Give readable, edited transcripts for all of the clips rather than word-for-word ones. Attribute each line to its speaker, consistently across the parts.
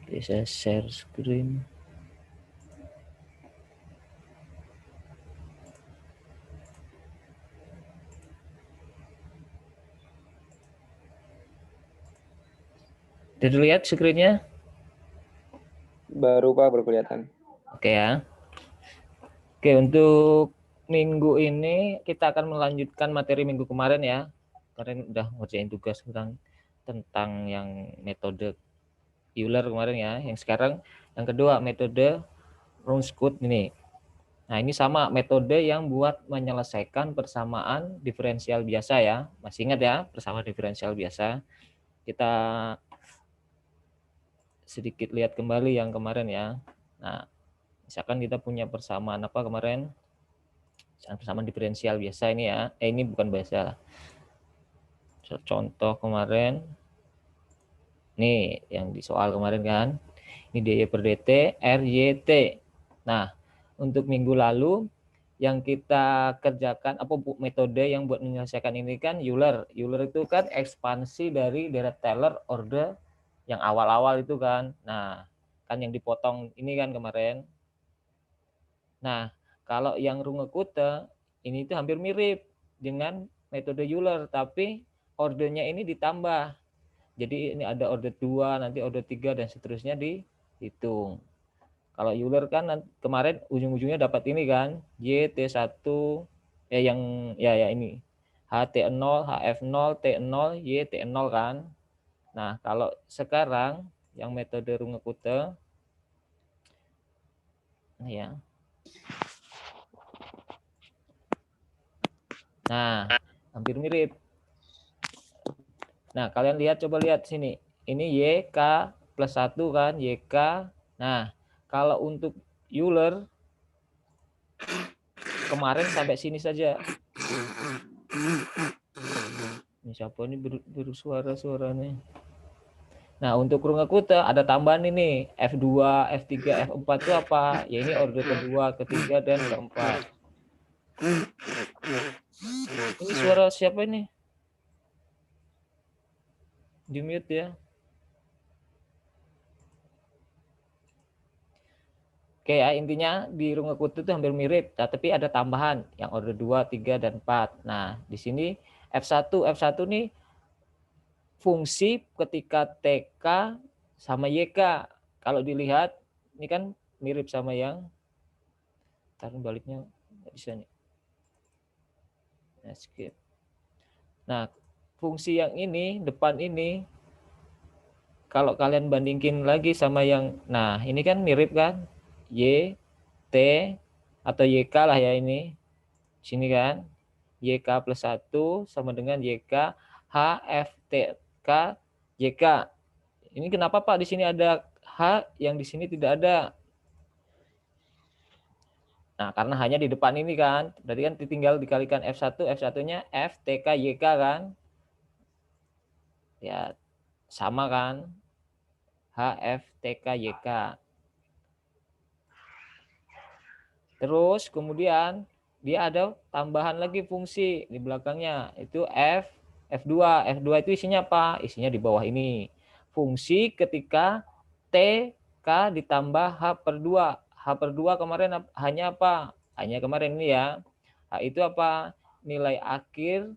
Speaker 1: Oke, saya share screen. Sudah lihat screen-nya?
Speaker 2: Baru Pak, baru kelihatan.
Speaker 1: Oke ya. Oke, untuk minggu ini kita akan melanjutkan materi minggu kemarin ya. Kemarin udah ngerjain tugas tentang yang metode Euler kemarin ya. Yang sekarang yang kedua metode Runge-Kut ini. Nah, ini sama metode yang buat menyelesaikan persamaan diferensial biasa ya. Masih ingat ya, persamaan diferensial biasa. Kita sedikit lihat kembali yang kemarin ya. Nah, misalkan kita punya persamaan apa kemarin? Persamaan diferensial biasa ini ya. Ini bukan biasa. Contoh kemarin. Nih, yang di soal kemarin kan. Ini dy per dt, RYT. Nah, untuk minggu lalu yang kita kerjakan apa metode yang buat menyelesaikan ini kan Euler. Euler itu kan ekspansi dari deret Taylor order yang awal-awal itu kan. Nah, kan yang dipotong ini kan kemarin. Nah, kalau yang Runge-Kute ini itu hampir mirip dengan metode Euler, tapi ordernya ini ditambah. Jadi ini ada order 2, nanti order 3 dan seterusnya dihitung. Kalau Euler kan kemarin ujung-ujungnya dapat ini kan, YT1 yang ya ini. HT0, HF0, T0, YT0 kan. Nah, kalau sekarang yang metode Runge-Kute ya. Nah, hampir mirip. Nah, kalian lihat, coba lihat sini. Ini YK plus 1 kan, YK. Nah, kalau untuk Euler, kemarin sampai sini saja. Ini siapa ini bersuara-suaranya? Nah, untuk Runge-Kute ada tambahan ini, F2, F3, F4 itu apa? Ya ini order kedua, ketiga, dan keempat. Ini suara siapa ini? Di mute ya. Oke ya, intinya di Runge-Kute itu hampir mirip, tapi ada tambahan yang order 2, 3, dan 4. Nah, di sini F1 nih fungsi ketika TK sama YK. Kalau dilihat, ini kan mirip sama yang, taruh baliknya, nggak bisa nih. Nah, skip. Nah, fungsi yang ini, depan ini, kalau kalian bandingin lagi sama yang, nah ini kan mirip kan, Y, T, atau YK lah ya ini, sini kan, YK plus 1 sama dengan YK, H, F, T, K, YK. Ini kenapa Pak di sini ada H, yang di sini tidak ada? Nah, karena hanya di depan ini kan, berarti kan tinggal dikalikan F1, F1-nya F, TK, YK kan. Ya, sama kan, H, F, TK, YK. Terus kemudian dia ada tambahan lagi fungsi di belakangnya, itu F, F2. F2 itu isinya apa? Isinya di bawah ini. Fungsi ketika T, K ditambah H per 2. H per 2 kemarin hanya apa? Hanya kemarin ini ya. H itu apa? Nilai akhir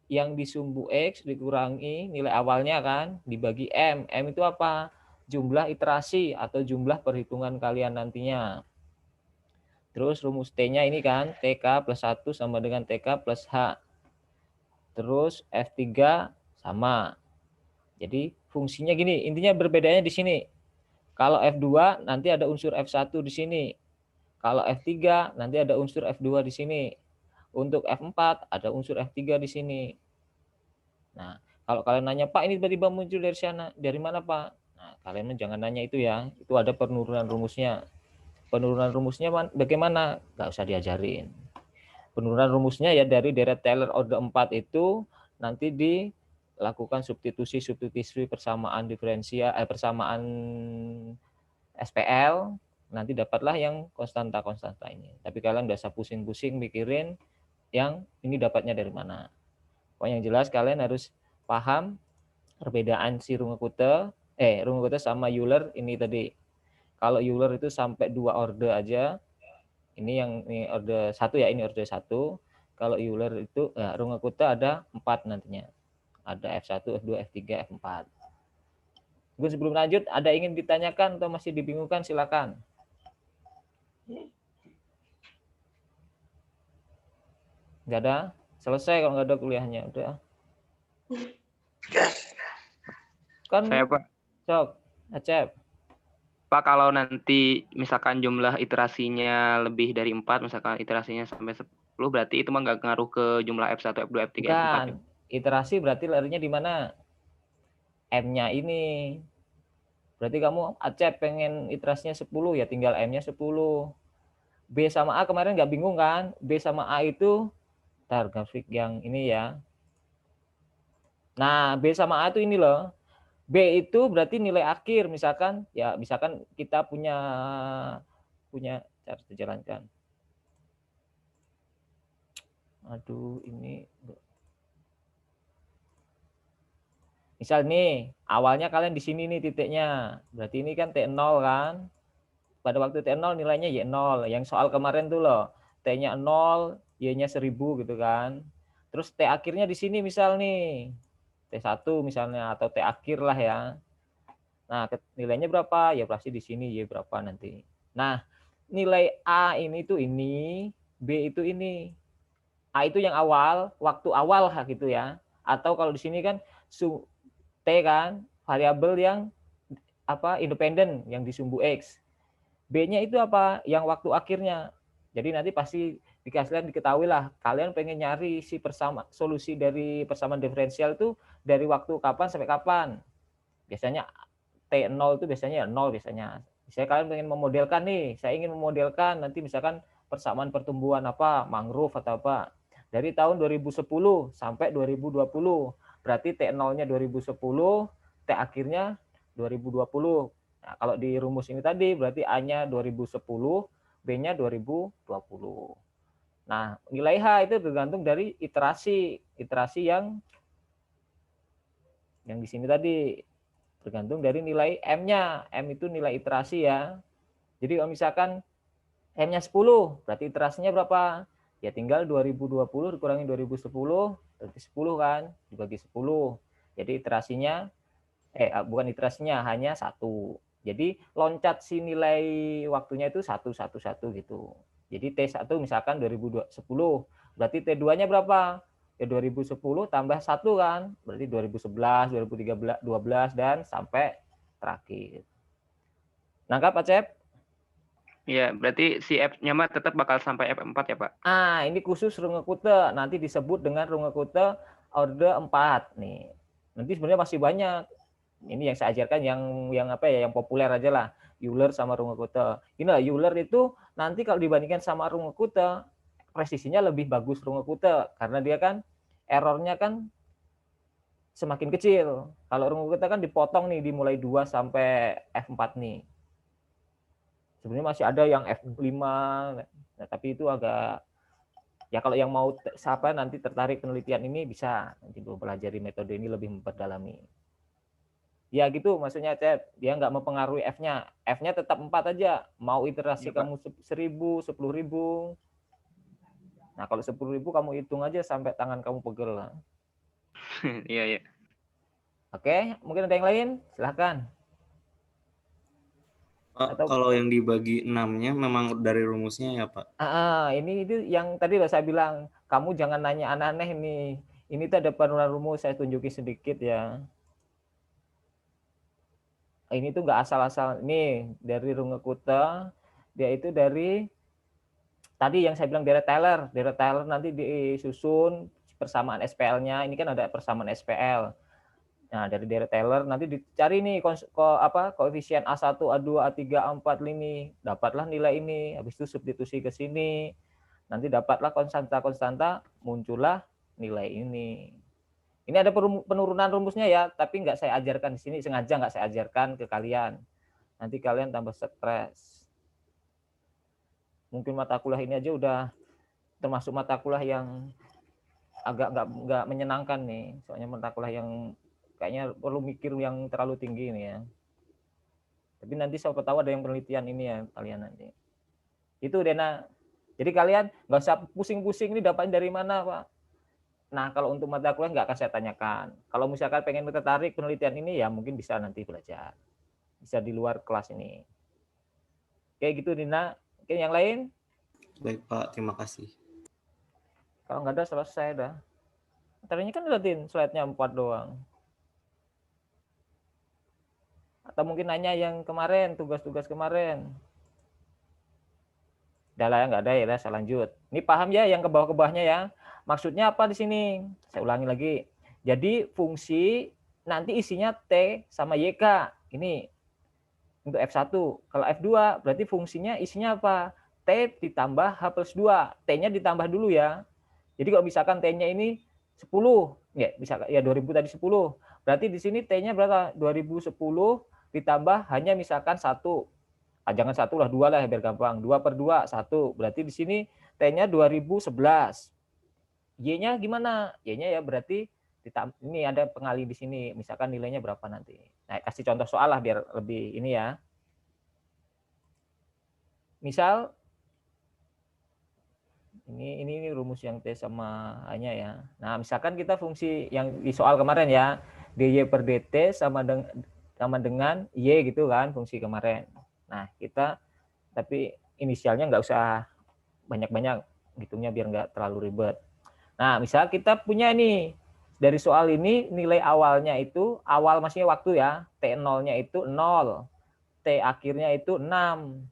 Speaker 1: yang di sumbu X dikurangi nilai awalnya kan, dibagi M. M itu apa? Jumlah iterasi atau jumlah perhitungan kalian nantinya. Terus rumus T-nya ini kan, TK plus 1 sama dengan TK plus H. Terus F3 sama. Jadi fungsinya gini, intinya berbedanya di sini. Kalau F2 nanti ada unsur F1 di sini. Kalau F3 nanti ada unsur F2 di sini. Untuk F4 ada unsur F3 di sini. Nah, kalau kalian nanya, Pak ini tiba-tiba muncul dari sana, dari mana Pak? Nah, kalian jangan nanya itu ya, itu ada penurunan rumusnya. Penurunan rumusnya bagaimana? Nggak usah diajarin. Penurunan rumusnya ya dari deret Taylor order 4 itu nanti dilakukan substitusi persamaan diferensial, persamaan SPL, nanti dapatlah yang konstanta-konstanta ini. Tapi kalian nggak usah pusing-pusing mikirin yang ini dapatnya dari mana. Pokoknya yang jelas kalian harus paham perbedaan si Runge-Kute Runge-Kutta sama Euler ini tadi. Kalau Euler itu sampai 2 orde aja. Ini orde 1 ya, ini orde 1. Kalau Euler itu Runge-Kutta ada 4 nantinya. Ada F1, F2, F3, F4. Mungkin sebelum lanjut ada ingin ditanyakan atau masih dibingungkan, silakan. Nggak ada? Selesai kalau nggak ada kuliahnya. Udah. Kan
Speaker 2: Saya Pak.
Speaker 1: Cok, Acep.
Speaker 2: Pak, kalau nanti misalkan jumlah iterasinya lebih dari 4, misalkan iterasinya sampai 10, berarti itu mah nggak ngaruh ke jumlah F1, F2, F3, F4 ya?
Speaker 1: Iterasi berarti larinya di mana? M-nya ini. Berarti kamu Acep pengen iterasinya 10, ya tinggal M-nya 10. B sama A kemarin nggak bingung kan? B sama A itu, ntar grafik yang ini ya. Nah, B sama A itu ini loh. B itu berarti nilai akhir, misalkan kita punya cara dijalankan. Aduh, ini misal nih, awalnya kalian di sini nih titiknya. Berarti ini kan T0 kan? Pada waktu T0 nilainya Y0. Yang soal kemarin tuh loh, T-nya 0, Y-nya 1000 gitu kan. Terus T akhirnya di sini misal nih, T1 misalnya, atau T akhir lah ya. Nah, nilainya berapa? Ya pasti di sini Y berapa nanti. Nah, nilai A ini tuh ini, B itu ini. A itu yang awal, waktu awal gitu ya. Atau kalau di sini kan T kan, variabel yang independen yang di sumbu X. B-nya itu apa? Yang waktu akhirnya. Jadi nanti pasti diketahui lah, kalian pengen nyari solusi dari persamaan diferensial itu dari waktu kapan sampai kapan. Biasanya T0 itu biasanya 0 biasanya. Saya kalian pengen memodelkan nih, saya ingin memodelkan nanti misalkan persamaan pertumbuhan mangrove atau apa. Dari tahun 2010 sampai 2020. Berarti T0-nya 2010, T akhirnya 2020. Nah, kalau di rumus ini tadi berarti A-nya 2010, B-nya 2020. Nah, nilai H itu tergantung dari iterasi yang di sini tadi. Tergantung dari nilai M-nya. M itu nilai iterasi ya. Jadi kalau misalkan M-nya 10, berarti iterasinya berapa? Ya tinggal 2020 dikurangi 2010, berarti 10 kan, dibagi 10. Jadi iterasinya, bukan iterasinya, hanya 1. Jadi loncat si nilai waktunya itu 1, 1, 1 gitu. Jadi T1 misalkan 2010, berarti T2-nya berapa? Ya 2010 tambah 1 kan, berarti 2011, 2013, 12 dan sampai terakhir. Nangkap Pak Cep?
Speaker 2: Iya, berarti si F-nya mah tetap bakal sampai F4 ya Pak?
Speaker 1: Ini khusus Runge-Kutta, nanti disebut dengan Runge-Kutta orde 4 nih. Nanti sebenarnya masih banyak. Ini yang saya ajarkan yang populer aja lah. Euler sama Runge-Kutta. Ini lah Euler itu nanti kalau dibandingkan sama Runge-Kutta, presisinya lebih bagus Runge-Kutta karena dia kan errornya kan semakin kecil. Kalau Runge-Kutta kan dipotong nih dimulai 2 sampai F4 nih. Sebenarnya masih ada yang F5, nah, tapi itu agak ya kalau yang mau nanti tertarik penelitian ini bisa nanti belajar metode ini lebih memperdalami. Ya gitu maksudnya Cep, dia nggak mempengaruhi F-nya. F-nya tetap 4 aja. Mau iterasi ya, kamu 1000, 10.000. Nah kalau 10.000 kamu hitung aja sampai tangan kamu pegel lah.
Speaker 2: Iya, iya.
Speaker 1: Oke, mungkin ada yang lain? Silahkan.
Speaker 3: Atau kalau yang dibagi 6-nya memang dari rumusnya ya Pak?
Speaker 1: Ini itu yang tadi saya bilang, kamu jangan nanya aneh-aneh nih. Ini tuh ada penurunan rumus, saya tunjukin sedikit ya. Ini tuh nggak asal-asal. Nih dari Runge-Kutta, dia itu dari tadi yang saya bilang deret Taylor nanti disusun persamaan SPL-nya. Ini kan ada persamaan SPL. Nah, dari deret Taylor nanti dicari nih koefisien A1, A2, A3, A4 ini. Dapatlah nilai ini. Habis itu substitusi ke sini. Nanti dapatlah konstanta-konstanta, muncullah nilai ini. Ini ada penurunan rumusnya ya, tapi nggak saya ajarkan di sini, sengaja nggak saya ajarkan ke kalian. Nanti kalian tambah stres. Mungkin mata kuliah ini aja udah termasuk mata kuliah yang agak nggak menyenangkan nih, soalnya mata kuliah yang kayaknya perlu mikir yang terlalu tinggi ini ya. Tapi nanti siapa tahu ada yang penelitian ini ya kalian nanti. Itu Dena. Jadi kalian nggak usah pusing-pusing ini dapat dari mana Pak. Nah kalau untuk mata kuliah nggak akan saya tanyakan. Kalau misalkan pengen tertarik penelitian ini ya mungkin bisa nanti belajar. Bisa di luar kelas ini. Kayak gitu Dina. Oke yang lain?
Speaker 3: Baik Pak, terima kasih.
Speaker 1: Kalau nggak ada selesai dah. Tadinya kan liatin slide-nya 4 doang. Atau mungkin nanya yang kemarin, tugas-tugas kemarin. Udah lah, nggak ada ya, saya lanjut. Ini paham ya yang ke bawah-ke bawahnya ya. Maksudnya apa di sini? Saya ulangi lagi. Jadi fungsi nanti isinya T sama YK. Ini untuk F1. Kalau F2 berarti fungsinya isinya apa? T ditambah H plus 2. T-nya ditambah dulu ya. Jadi kalau misalkan T-nya ini 10, ya bisa ya 2000 tadi 10. Berarti di sini T-nya berapa? 2010 ditambah hanya misalkan 1. Ah, jangan 1 lah, 2 lah biar gampang. 2 per 2, 1. Berarti di sini T-nya 2011. Y-nya gimana? Y-nya ya berarti ini ada pengali di sini. Misalkan nilainya berapa nanti. Nah, kasih contoh soal lah biar lebih ini ya. Misal ini rumus yang T sama H-nya ya. Nah, misalkan kita fungsi yang di soal kemarin ya, dy per dt sama dengan y gitu kan, fungsi kemarin. Nah, kita tapi inisialnya nggak usah banyak-banyak, hitungnya biar nggak terlalu ribet. Nah, misal kita punya ini, dari soal ini nilai awalnya itu, awal maksudnya waktu ya, T0-nya itu 0, T akhirnya itu 6.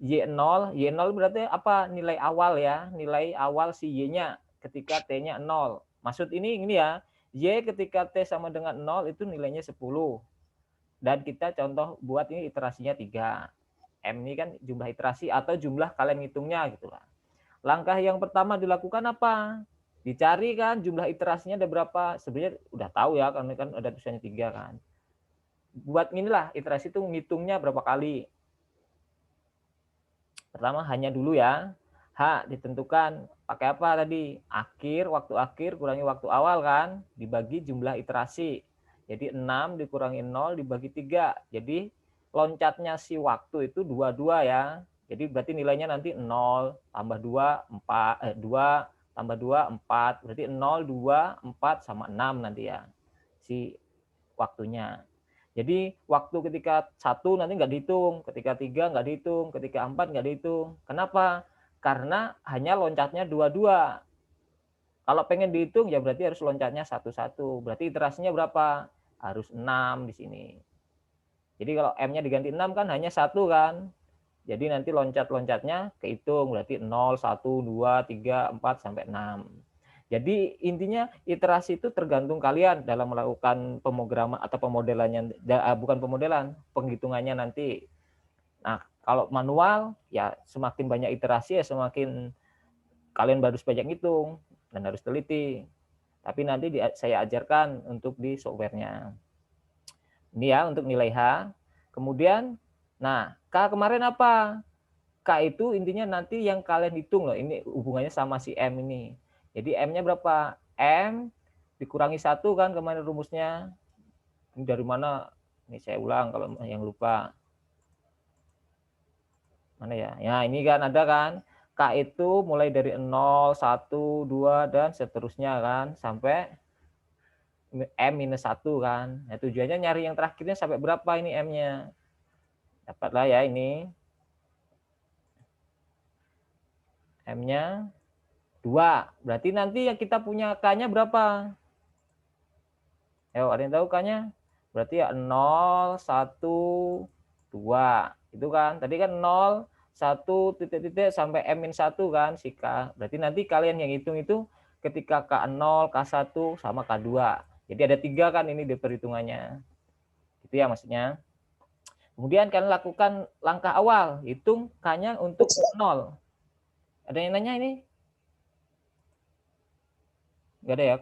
Speaker 1: Y0 berarti apa? Nilai awal ya, nilai awal si Y-nya ketika T-nya 0. Maksud ini ya, Y ketika T sama dengan 0 itu nilainya 10. Dan kita contoh buat ini iterasinya 3. M ini kan jumlah iterasi atau jumlah kalian ngitungnya gitu lah. Langkah yang pertama dilakukan apa? Dicari kan jumlah iterasinya ada berapa? Sebenarnya udah tahu ya, karena kan ada tulisannya 3 kan. Buat inilah iterasi itu ngitungnya berapa kali. Pertama hanya dulu ya. H ditentukan pakai apa tadi? Waktu akhir kurangi waktu awal kan, dibagi jumlah iterasi. Jadi 6 dikurangi 0 dibagi 3. Jadi loncatnya si waktu itu 22 ya. Jadi berarti nilainya nanti 0 tambah 2 4 2 tambah 2 4. Berarti 0 2 4 sama 6 nanti ya. Si waktunya. Jadi waktu ketika 1 nanti nggak dihitung, ketika 3 nggak dihitung, ketika 4 nggak dihitung. Kenapa? Karena hanya loncatnya 22. Kalau pengen dihitung ya berarti harus loncatnya 1-1. Berarti iterasinya berapa? Harus 6 di sini. Jadi kalau M-nya diganti 6 kan hanya 1 kan. Jadi nanti loncat-loncatnya kehitung. Berarti 0, 1, 2, 3, 4, sampai 6. Jadi intinya iterasi itu tergantung kalian dalam melakukan pemrograman atau pemodelannya, bukan pemodelan, penghitungannya nanti. Nah, kalau manual ya semakin banyak iterasi ya semakin kalian harus banyak hitung dan harus teliti. Tapi nanti saya ajarkan untuk di softwarenya. Ini ya untuk nilai H. Kemudian, nah K kemarin apa? K itu intinya nanti yang kalian hitung loh. Ini hubungannya sama si M ini. Jadi M-nya berapa? M dikurangi 1 kan kemarin rumusnya. Ini dari mana? Ini saya ulang kalau yang lupa. Mana ya? Ya ini kan ada kan. K itu mulai dari 0, 1, 2, dan seterusnya kan. Sampai M-1 kan. Nah, tujuannya nyari yang terakhirnya sampai berapa ini M-nya. Dapatlah ya ini. M-nya 2. Berarti nanti yang kita punya K-nya berapa? Ayo, ada yang tahu K-nya? Berarti ya 0, 1, 2. Itu kan. Tadi kan 0, 1, titik-titik sampai M-1 kan si K. Berarti nanti kalian yang hitung itu ketika K0, K1 sama K2. Jadi ada 3 kan ini di perhitungannya. Itu ya maksudnya. Kemudian kalian lakukan langkah awal. Hitung K-nya untuk 0. Ada yang nanya ini? Enggak ada ya?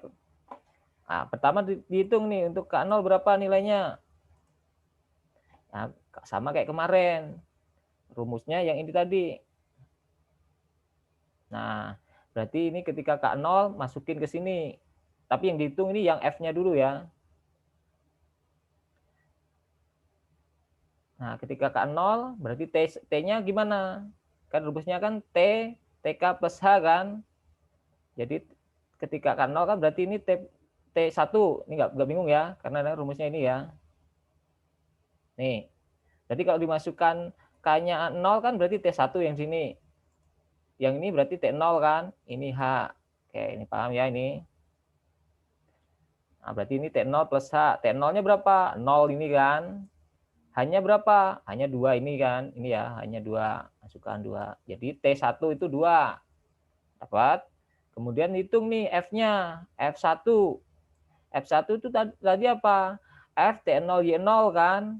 Speaker 1: Nah, pertama dihitung nih untuk K0 berapa nilainya. Nah, sama kayak kemarin. Rumusnya yang ini tadi. Nah, berarti ini ketika K0 masukin ke sini. Tapi yang dihitung ini yang F-nya dulu ya. Nah, ketika K0 berarti T-nya gimana? Kan rumusnya kan TK plus H kan. Jadi ketika K0 kan berarti ini T1. Ini nggak bingung ya, karena rumusnya ini ya. Nih, jadi kalau dimasukkan K-nya 0 kan berarti T1 yang sini. Yang ini berarti T0 kan, ini H. Oke, ini paham ya ini. Nah, berarti ini T0 plus H. T0-nya berapa? 0 ini kan. Hanya berapa? Hanya 2 ini kan. Ini ya, hanya 2. Masukkan 2. Jadi T1 itu 2. Dapat. Kemudian hitung nih F-nya. F1. F1 itu tadi apa? F T0 Y0 kan.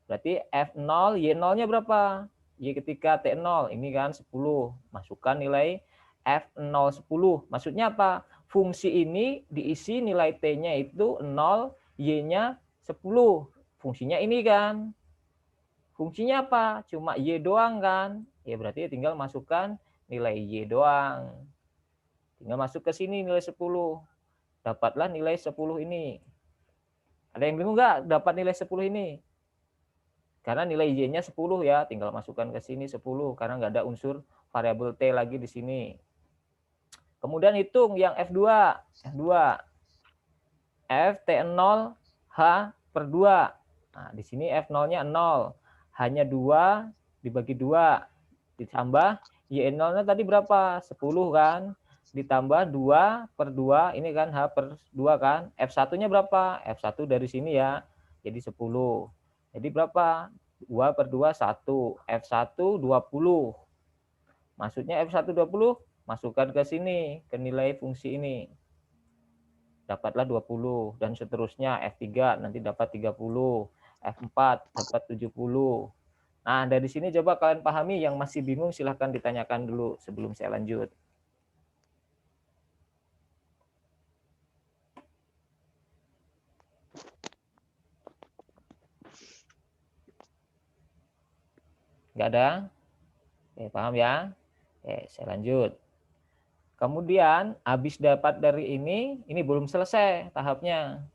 Speaker 1: Berarti F0 Y0-nya berapa? Y ketika T0 ini kan 10. Masukkan nilai F0 10. Maksudnya apa? Fungsi ini diisi nilai T-nya itu 0, Y-nya 10. Fungsinya ini kan. Fungsinya apa? Cuma Y doang kan. Ya berarti tinggal masukkan nilai Y doang. Tinggal masuk ke sini nilai 10. Dapatlah nilai 10 ini. Ada yang bingung nggak dapat nilai 10 ini? Karena nilai Y-nya 10 ya, tinggal masukkan ke sini 10 karena nggak ada unsur variabel T lagi di sini. Kemudian hitung yang F2. F2. F T0 H per 2. Nah, di sini F0-nya 0. Hanya 2 dibagi 2. Ditambah Y0-nya tadi berapa? 10 kan? Ditambah 2 per 2. Ini kan H per 2 kan? F1-nya berapa? F1 dari sini ya. Jadi 10. Jadi berapa? 2 per 2, 1. F1, 20. Maksudnya F1, 20. Masukkan ke sini, ke nilai fungsi ini. Dapatlah 20. Dan seterusnya F3 nanti dapat 30. F4 dapat 70. Nah, dari sini coba kalian pahami. Yang masih bingung silahkan ditanyakan dulu sebelum saya lanjut. Nggak ada? Oke, paham ya? Oke, saya lanjut. Kemudian habis dapat dari ini belum selesai tahapnya.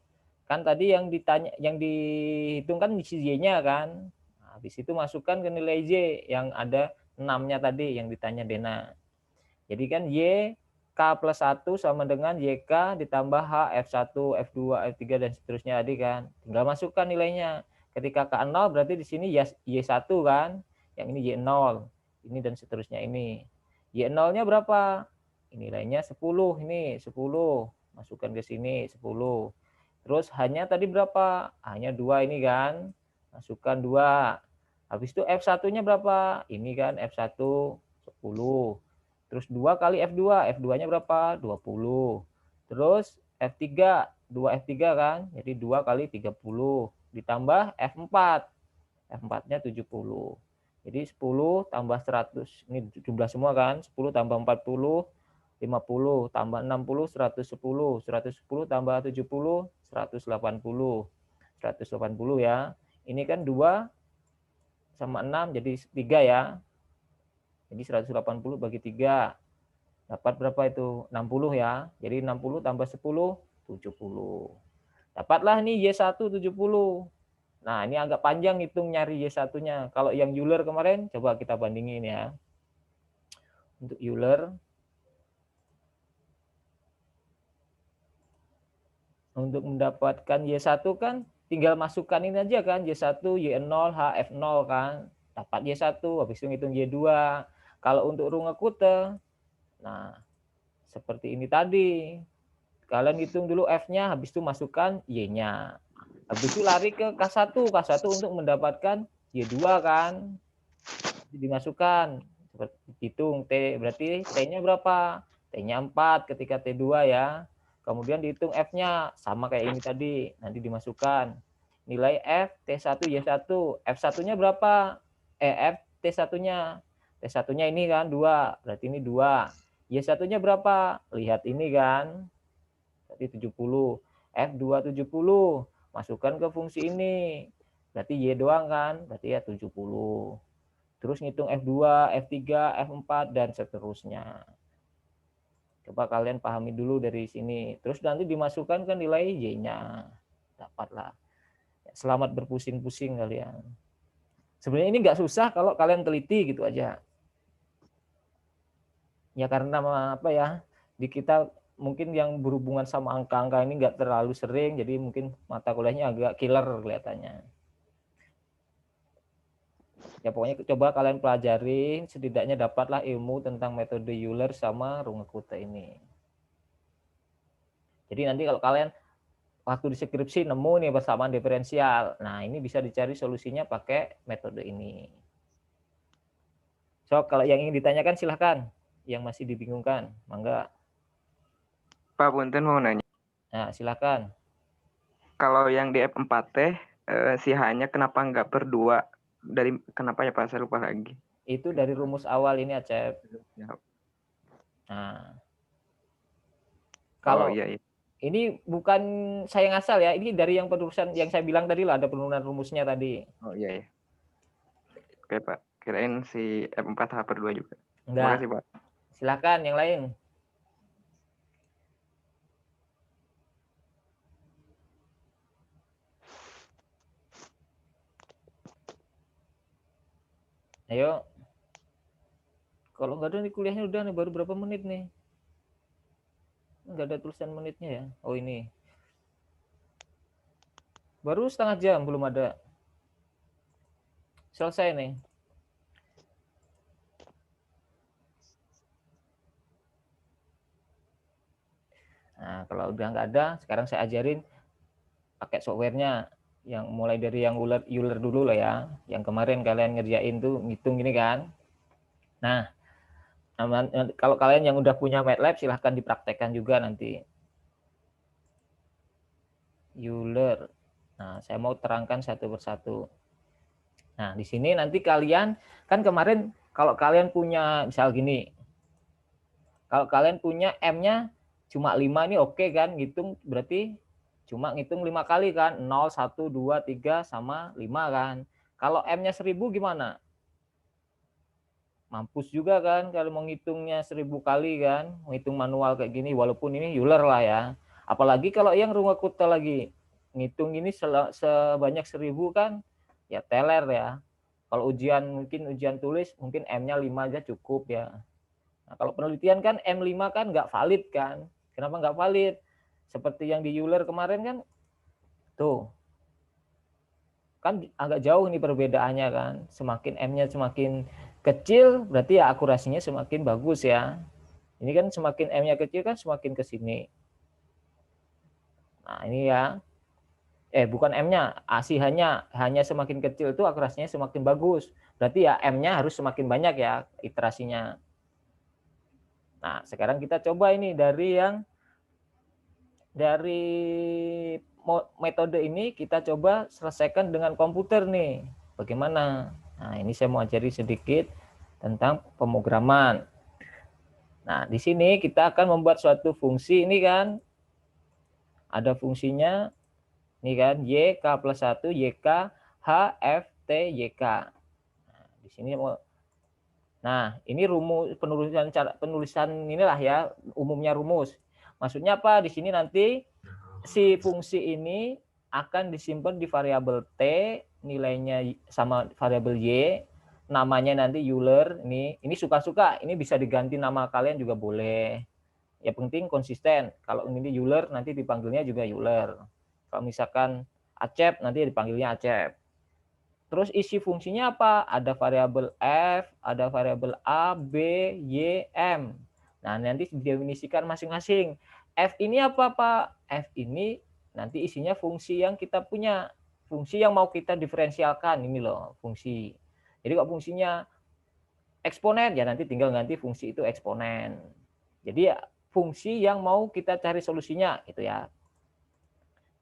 Speaker 1: Kan tadi yang ditanya, yang dihitung kan isi Y-nya kan. Nah, habis itu masukkan ke nilai Y yang ada 6-nya tadi yang ditanya Dena. Jadi kan Y K plus 1 sama dengan YK ditambah H F1, F2, F3 dan seterusnya tadi kan. Tinggal masukkan nilainya. Ketika K 0 berarti di sini Y1 kan. Yang ini Y0. Ini dan seterusnya ini. Y0-nya berapa? Nilainya 10 ini, 10. Masukkan ke sini 10. Terus hanya tadi berapa? Hanya 2 ini kan. Masukkan 2. Habis itu F1-nya berapa? Ini kan F1 10. Terus 2 kali F2. F2-nya berapa? 20. Terus F3, 2 F3 kan. Jadi 2 kali 30 ditambah F4. F4-nya 70. Jadi 10 tambah 100. Ini jumlah semua kan. 10 tambah 40, 50 tambah 60, 110. 110 tambah 70, 180. 180 ya. Ini kan 2 sama 6 jadi 3 ya. Jadi 180 bagi 3. Dapat berapa itu? 60 ya. Jadi 60 tambah 10, 70. Dapatlah nih Y1 70. Nah, ini agak panjang hitung nyari Y1-nya. Kalau yang Euler kemarin, coba kita bandingin ya. Untuk Euler. Untuk mendapatkan Y1 kan tinggal masukkan ini aja kan. Y1, Y0, H, F0 kan. Dapat Y1, habis itu ngitung Y2. Kalau untuk Runge-Kute, nah seperti ini tadi. Kalian hitung dulu F-nya, habis itu masukkan Y-nya. Habis itu lari ke K1. K1 untuk mendapatkan Y2 kan. Dimasukkan. Hitung T, berarti T-nya berapa? T-nya 4 ketika T2 ya. Kemudian dihitung F-nya. Sama kayak ini tadi. Nanti dimasukkan. Nilai F, T1, Y1. F1-nya berapa? F, T1-nya. T1-nya ini kan 2. Berarti ini 2. Y1-nya berapa? Lihat ini kan. Berarti 70. F2 70. Masukkan ke fungsi ini. Berarti Y doang kan. Berarti ya 70. Terus ngitung F2, F3, F4, dan seterusnya. Coba kalian pahami dulu dari sini. Terus nanti dimasukkan ke nilai Y-nya. Dapatlah. Selamat berpusing-pusing kalian. Sebenarnya ini nggak susah kalau kalian teliti gitu aja. Ya karena apa ya, di kita mungkin yang berhubungan sama angka-angka ini nggak terlalu sering, jadi mungkin mata kuliahnya agak killer kelihatannya. Ya pokoknya coba kalian pelajarin, setidaknya dapatlah ilmu tentang metode Euler sama Runge-Kutta ini. Jadi nanti kalau kalian waktu di skripsi nemu nih persamaan diferensial, nah ini bisa dicari solusinya pakai metode ini. So kalau yang ingin ditanyakan silahkan, yang masih dibingungkan, mangga.
Speaker 4: Pak Punten mau nanya.
Speaker 1: Nah silahkan.
Speaker 4: Kalau yang di F4 teh si H-nya kenapa nggak per 2? Dari kenapa ya Pak? Saya lupa lagi.
Speaker 1: Itu dari rumus awal ini Acep.
Speaker 4: Ya.
Speaker 1: Nah, kalau
Speaker 4: iya.
Speaker 1: ini bukan saya ngasal ya, ini dari yang penulisan yang saya bilang tadi lah, ada penurunan rumusnya tadi.
Speaker 4: Oh iya. Oke Pak, kirain si F4 H per 2 juga.
Speaker 1: Enggak.
Speaker 4: Terima kasih Pak.
Speaker 1: Silakan yang lain. Ayo. Kalau nggak ada nih kuliahnya udah nih, baru berapa menit nih? Nggak ada tulisan menitnya ya. Oh ini. Baru setengah jam belum ada. Selesai nih. Nah, kalau udah nggak ada, sekarang saya ajarin pakai softwarenya yang mulai dari yang Euler dulu lah ya. Yang kemarin kalian ngerjain tuh ngitung gini kan. Nah, kalau kalian yang udah punya MATLAB silahkan dipraktekkan juga nanti. Euler. Nah, saya mau terangkan satu persatu. Nah, di sini nanti kalian kan kemarin kalau kalian punya misal gini. Kalau kalian punya M-nya cuma 5 ini oke kan, ngitung berarti cuma ngitung 5 kali kan, 0, 1, 2, 3 sama 5 kan. Kalau M-nya 1000 gimana? Mampus juga kan kalau mau ngitungnya 1000 kali kan, menghitung manual kayak gini walaupun ini Euler lah ya. Apalagi kalau yang Runge-Kutta lagi ngitung ini sebanyak 1000 kan ya teler ya. Kalau ujian mungkin ujian tulis mungkin M-nya 5 aja cukup ya. Nah, kalau penelitian kan M5 kan nggak valid kan. Kenapa nggak valid? Seperti yang di Euler kemarin kan, tuh. Kan agak jauh nih perbedaannya kan. Semakin M-nya semakin kecil, berarti ya akurasinya semakin bagus ya. Ini kan semakin M-nya kecil kan semakin ke sini. Nah ini ya. Bukan M-nya, hanya semakin kecil itu akurasinya semakin bagus. Berarti ya M-nya harus semakin banyak ya iterasinya. Nah, sekarang kita coba ini dari metode ini kita coba selesaikan dengan komputer nih. Bagaimana? Nah, ini saya mau ajari sedikit tentang pemrograman. Nah, di sini kita akan membuat suatu fungsi ini kan. Ada fungsinya ini kan YK plus 1 YK H F T YK. Nah, di sini mau. Nah, ini rumus penulisan inilah ya, umumnya rumus. Maksudnya apa? Di sini nanti si fungsi ini akan disimpan di variabel T, nilainya sama variabel Y, namanya nanti Euler. Ini suka-suka, ini bisa diganti nama kalian juga boleh. Ya penting konsisten. Kalau ini Euler nanti dipanggilnya juga Euler. Kalau misalkan Acep nanti dipanggilnya Acep. Terus isi fungsinya apa? Ada variabel F, ada variabel A, B, Y, M. Nah, nanti didefinisikan masing-masing. F ini apa, Pak? F ini nanti isinya fungsi yang kita punya. Fungsi yang mau kita diferensialkan. Ini loh, fungsi. Jadi kalau fungsinya eksponen, ya nanti tinggal ganti fungsi itu eksponen. Jadi ya, fungsi yang mau kita cari solusinya, gitu ya.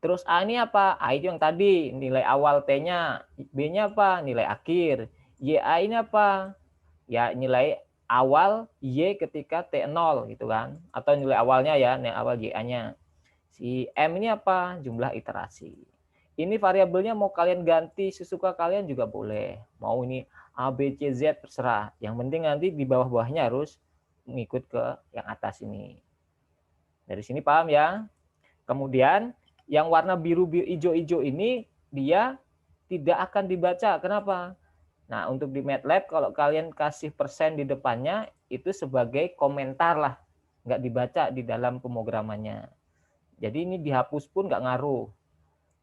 Speaker 1: Terus A ini apa? A itu yang tadi, nilai awal T-nya. B-nya apa? Nilai akhir. YA ini apa? Ya nilai awal Y ketika T0 gitu kan. Atau nilai awalnya ya, nilai awal YA-nya. Si M ini apa? Jumlah iterasi. Ini variabelnya mau kalian ganti sesuka kalian juga boleh. Mau ini A, B, C, Z terserah. Yang penting nanti di bawah-bawahnya harus mengikut ke yang atas ini. Dari sini paham ya? Kemudian yang warna biru hijau-hijau ini dia tidak akan dibaca. Kenapa? Nah, untuk di MATLAB kalau kalian kasih persen di depannya itu sebagai komentar lah, nggak dibaca di dalam pemrogramannya. Jadi ini dihapus pun nggak ngaruh.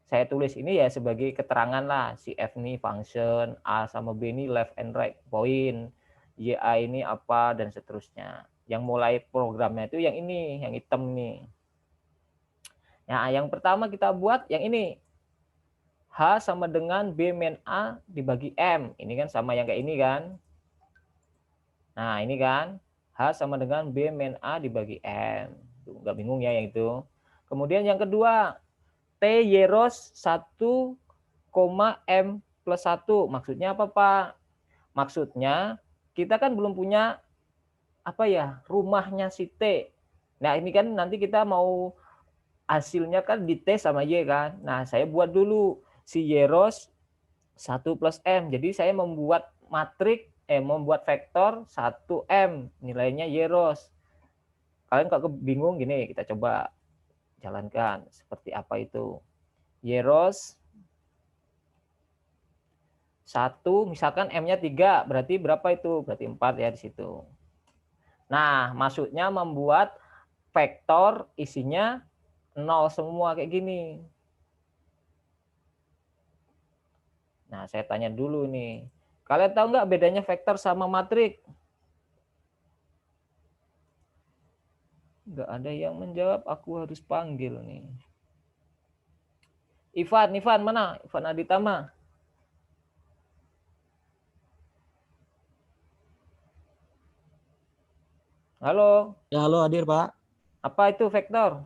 Speaker 1: Saya tulis ini ya sebagai keterangan lah, si F ini function, A sama B ini left and right point, YA ini apa, dan seterusnya. Yang mulai programnya itu yang ini, yang hitam nih. Nah, yang pertama kita buat yang ini. H sama dengan B min A dibagi M. Ini kan sama yang kayak ini kan. Nah, ini kan. H sama dengan B min A dibagi M. Tuh, nggak bingung ya yang itu. Kemudian yang kedua, T yeros 1, M plus 1. Maksudnya apa, Pak? Maksudnya kita kan belum punya apa ya, rumahnya si T. Nah, ini kan nanti kita mau hasilnya kan di T sama Y kan. Nah, saya buat dulu si yeros 1 plus M. Jadi saya membuat membuat vektor 1M, nilainya yeros. Kalian kalau bingung gini, kita coba jalankan seperti apa itu. Yeros 1, misalkan M-nya 3, berarti berapa itu? Berarti 4 ya di situ. Nah, maksudnya membuat vektor isinya 0 semua kayak gini. Nah, saya tanya dulu nih. Kalian tahu nggak bedanya vektor sama matrik? Nggak ada yang menjawab, aku harus panggil nih. Ivan mana? Ivan Aditama. Halo,
Speaker 5: Ya, halo hadir Pak.
Speaker 1: apa itu vektor?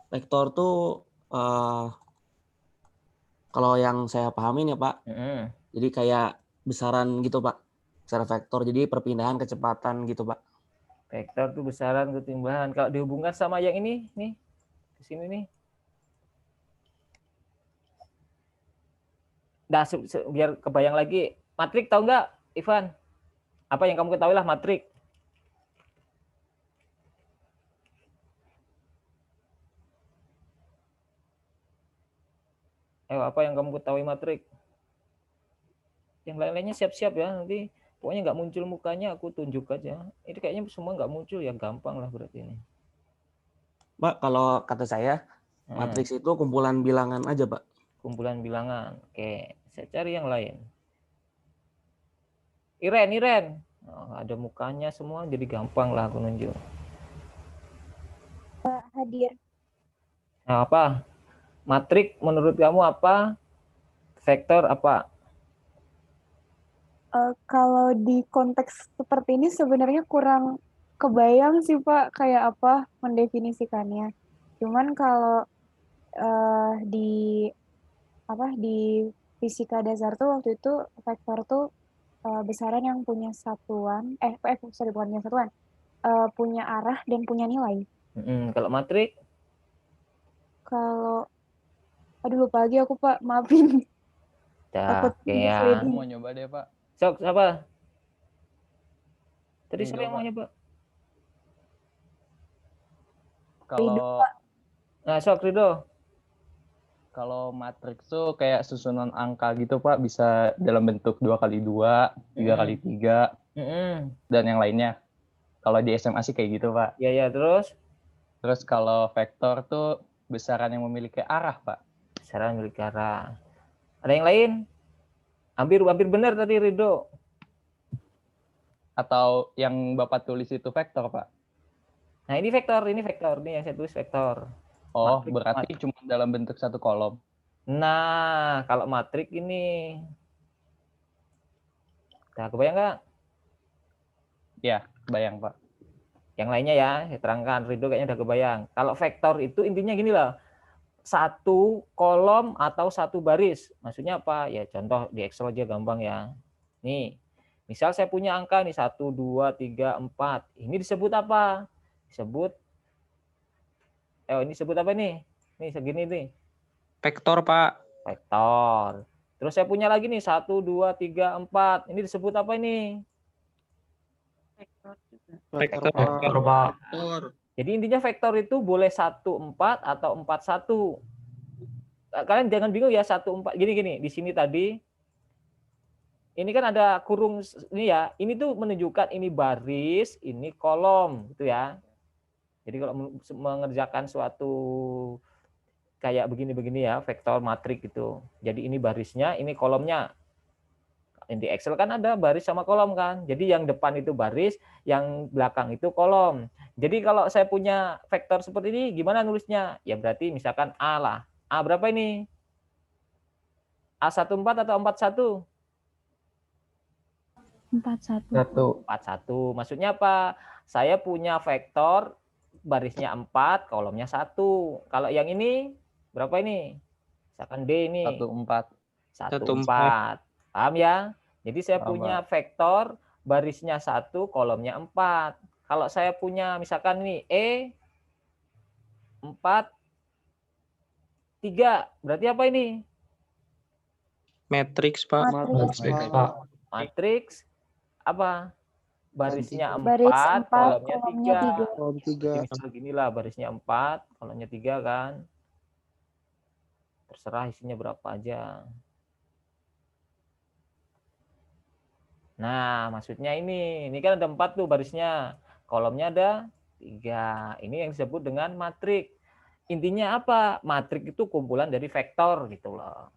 Speaker 5: Vektor tuh kalau yang saya pahamin ya Pak, jadi kayak besaran gitu Pak, secara vektor. Jadi perpindahan kecepatan gitu Pak.
Speaker 1: Vektor itu besaran ketimbangan. Kalau dihubungkan sama yang ini, nih, di sini nih. Nah, biar kebayang lagi. Matrik tahu nggak, Ivan? Apa yang kamu ketahui lah matrik? Apa yang kamu ketahui matrik? Yang lain-lainnya siap-siap ya, nanti pokoknya nggak muncul mukanya, aku tunjuk aja. Ini kayaknya semua nggak muncul, ya gampang lah berarti ini.
Speaker 5: Pak, kalau kata saya, matriks itu kumpulan bilangan aja Pak.
Speaker 1: Kumpulan bilangan. Oke, saya cari yang lain. Iren. Oh, ada mukanya semua, jadi gampang lah aku nunjuk.
Speaker 6: Hadir.
Speaker 1: Nah, apa? Matrik menurut kamu apa? Vektor apa?
Speaker 6: Kalau di konteks seperti ini sebenarnya kurang kebayang sih Pak kayak apa mendefinisikannya. Cuman kalau di fisika dasar tuh waktu itu vektor tuh besaran yang punya satuan, bukan punya satuan, punya arah dan punya nilai.
Speaker 1: Kalau matrik?
Speaker 6: Kalau aduh lupa lagi aku Pak, maafin.
Speaker 1: Takut ya.
Speaker 7: Aku mau nyoba deh Pak.
Speaker 1: Sok, siapa? Tadi siapa yang mau nyoba?
Speaker 7: Kalau
Speaker 1: Nah, sok Rido.
Speaker 7: kalau matriks tuh kayak susunan angka gitu Pak, bisa dalam bentuk 2x2, 3x3, dan yang lainnya. Kalau di SMA sih kayak gitu Pak.
Speaker 1: Ya, terus?
Speaker 7: Terus kalau vektor tuh besaran yang memiliki arah Pak.
Speaker 1: Besaran memiliki arah. Ada yang lain? Hampir benar tadi Rido.
Speaker 7: Atau yang Bapak tulis itu vektor Pak?
Speaker 1: Nah, ini vektor nih yang saya tulis vektor.
Speaker 7: Oh, berarti cuma dalam bentuk satu kolom.
Speaker 1: Nah, kalau matrik ini. Nah, kebayang nggak?
Speaker 7: Ya, kebayang Pak.
Speaker 1: Yang lainnya ya, saya terangkan. Rido kayaknya udah kebayang. Kalau vektor itu intinya gini lah. Satu kolom atau satu baris. Maksudnya apa? Ya contoh di Excel aja gampang ya. Nih, misal saya punya angka nih 1, 2, 3, 4. Ini disebut apa? Ini disebut apa nih? Nih segini nih.
Speaker 4: Vektor, Pak.
Speaker 1: Vektor. Terus saya punya lagi nih 1, 2, 3, 4. Ini disebut apa ini?
Speaker 5: Vektor
Speaker 3: Pak.
Speaker 1: Jadi intinya vektor itu boleh 1, 4 atau 4, 1. Kalian jangan bingung ya 1, 4. Gini. Di sini tadi ini kan ada kurung ini ya. Ini tuh menunjukkan ini baris, ini kolom gitu ya. Jadi kalau mengerjakan suatu kayak begini-begini ya, vektor matrik gitu. Jadi ini barisnya, ini kolomnya. Di Excel kan ada baris sama kolom kan. Jadi yang depan itu baris, yang belakang itu kolom. Jadi kalau saya punya vektor seperti ini, gimana nulisnya? Ya berarti misalkan A lah. A berapa ini? A14 atau 41?
Speaker 6: 41.
Speaker 1: 41. Maksudnya apa? Saya punya vektor barisnya 4, kolomnya 1. Kalau yang ini berapa ini? Misalkan D ini.
Speaker 7: 14.
Speaker 1: 14. Paham ya? Jadi saya
Speaker 7: Paham,
Speaker 1: punya vektor barisnya 1, kolomnya 4. Kalau saya punya misalkan ini E 4 3, berarti apa ini?
Speaker 8: Matriks, Pak.
Speaker 1: Matriks apa? Barisnya 4,
Speaker 6: Baris 4,
Speaker 1: kolomnya
Speaker 6: kolomnya
Speaker 1: 3.
Speaker 6: 3.
Speaker 1: Jadi misalnya beginilah, barisnya 4, kolomnya 3 kan. Terserah isinya berapa aja. Nah, maksudnya ini kan ada 4 tuh barisnya. Kolomnya ada 3. Ini yang disebut dengan matrik. Intinya apa? Matrik itu kumpulan dari vektor gitu loh.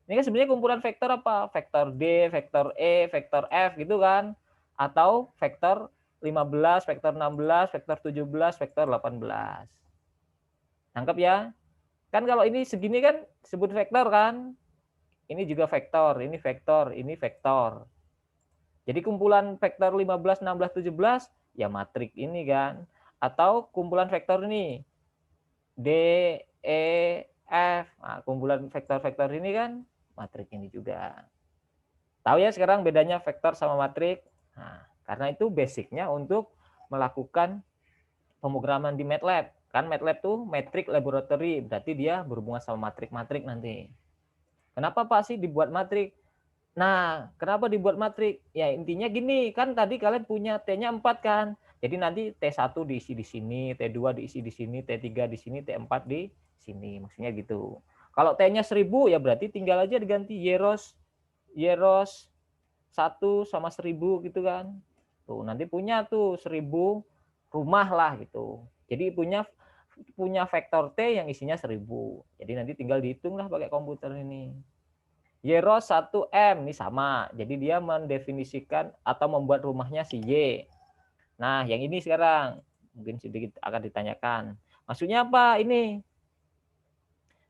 Speaker 1: Ini kan sebenarnya kumpulan vektor apa? Vektor D, vektor E, vektor F gitu kan. Atau vektor 15, vektor 16, vektor 17, vektor 18. Nangkep ya? Kan kalau ini segini kan disebut vektor kan? Ini juga vektor, ini vektor, ini vektor. Jadi kumpulan vektor 15, 16, 17 ya matrik ini kan. Atau kumpulan vektor ini D, E, F. Nah, kumpulan vektor-vektor ini kan matrik ini juga. Tahu ya sekarang bedanya vektor sama matrik? Nah, karena itu basicnya untuk melakukan pemrograman di MATLAB. Kan MATLAB tuh Metric Laboratory, berarti dia berhubungan sama matrik-matrik nanti. Kenapa Pak sih dibuat matrik? Nah, kenapa dibuat matrik? Ya intinya gini, kan tadi kalian punya T-nya 4 kan. Jadi nanti T1 diisi di sini, T2 diisi di sini, T3 di sini, T4 di sini. Maksudnya gitu. Kalau T-nya 1000 ya berarti tinggal aja diganti Yeros 1 sama 1000 gitu kan. Tuh, nanti punya tuh 1000 rumah lah gitu. Jadi punya vektor T yang isinya 1000. Jadi nanti tinggal dihitung lah pakai komputer ini. Yeros 1M ini sama. Jadi dia mendefinisikan atau membuat rumahnya si Y. Nah, yang ini sekarang mungkin sedikit akan ditanyakan. Maksudnya apa ini?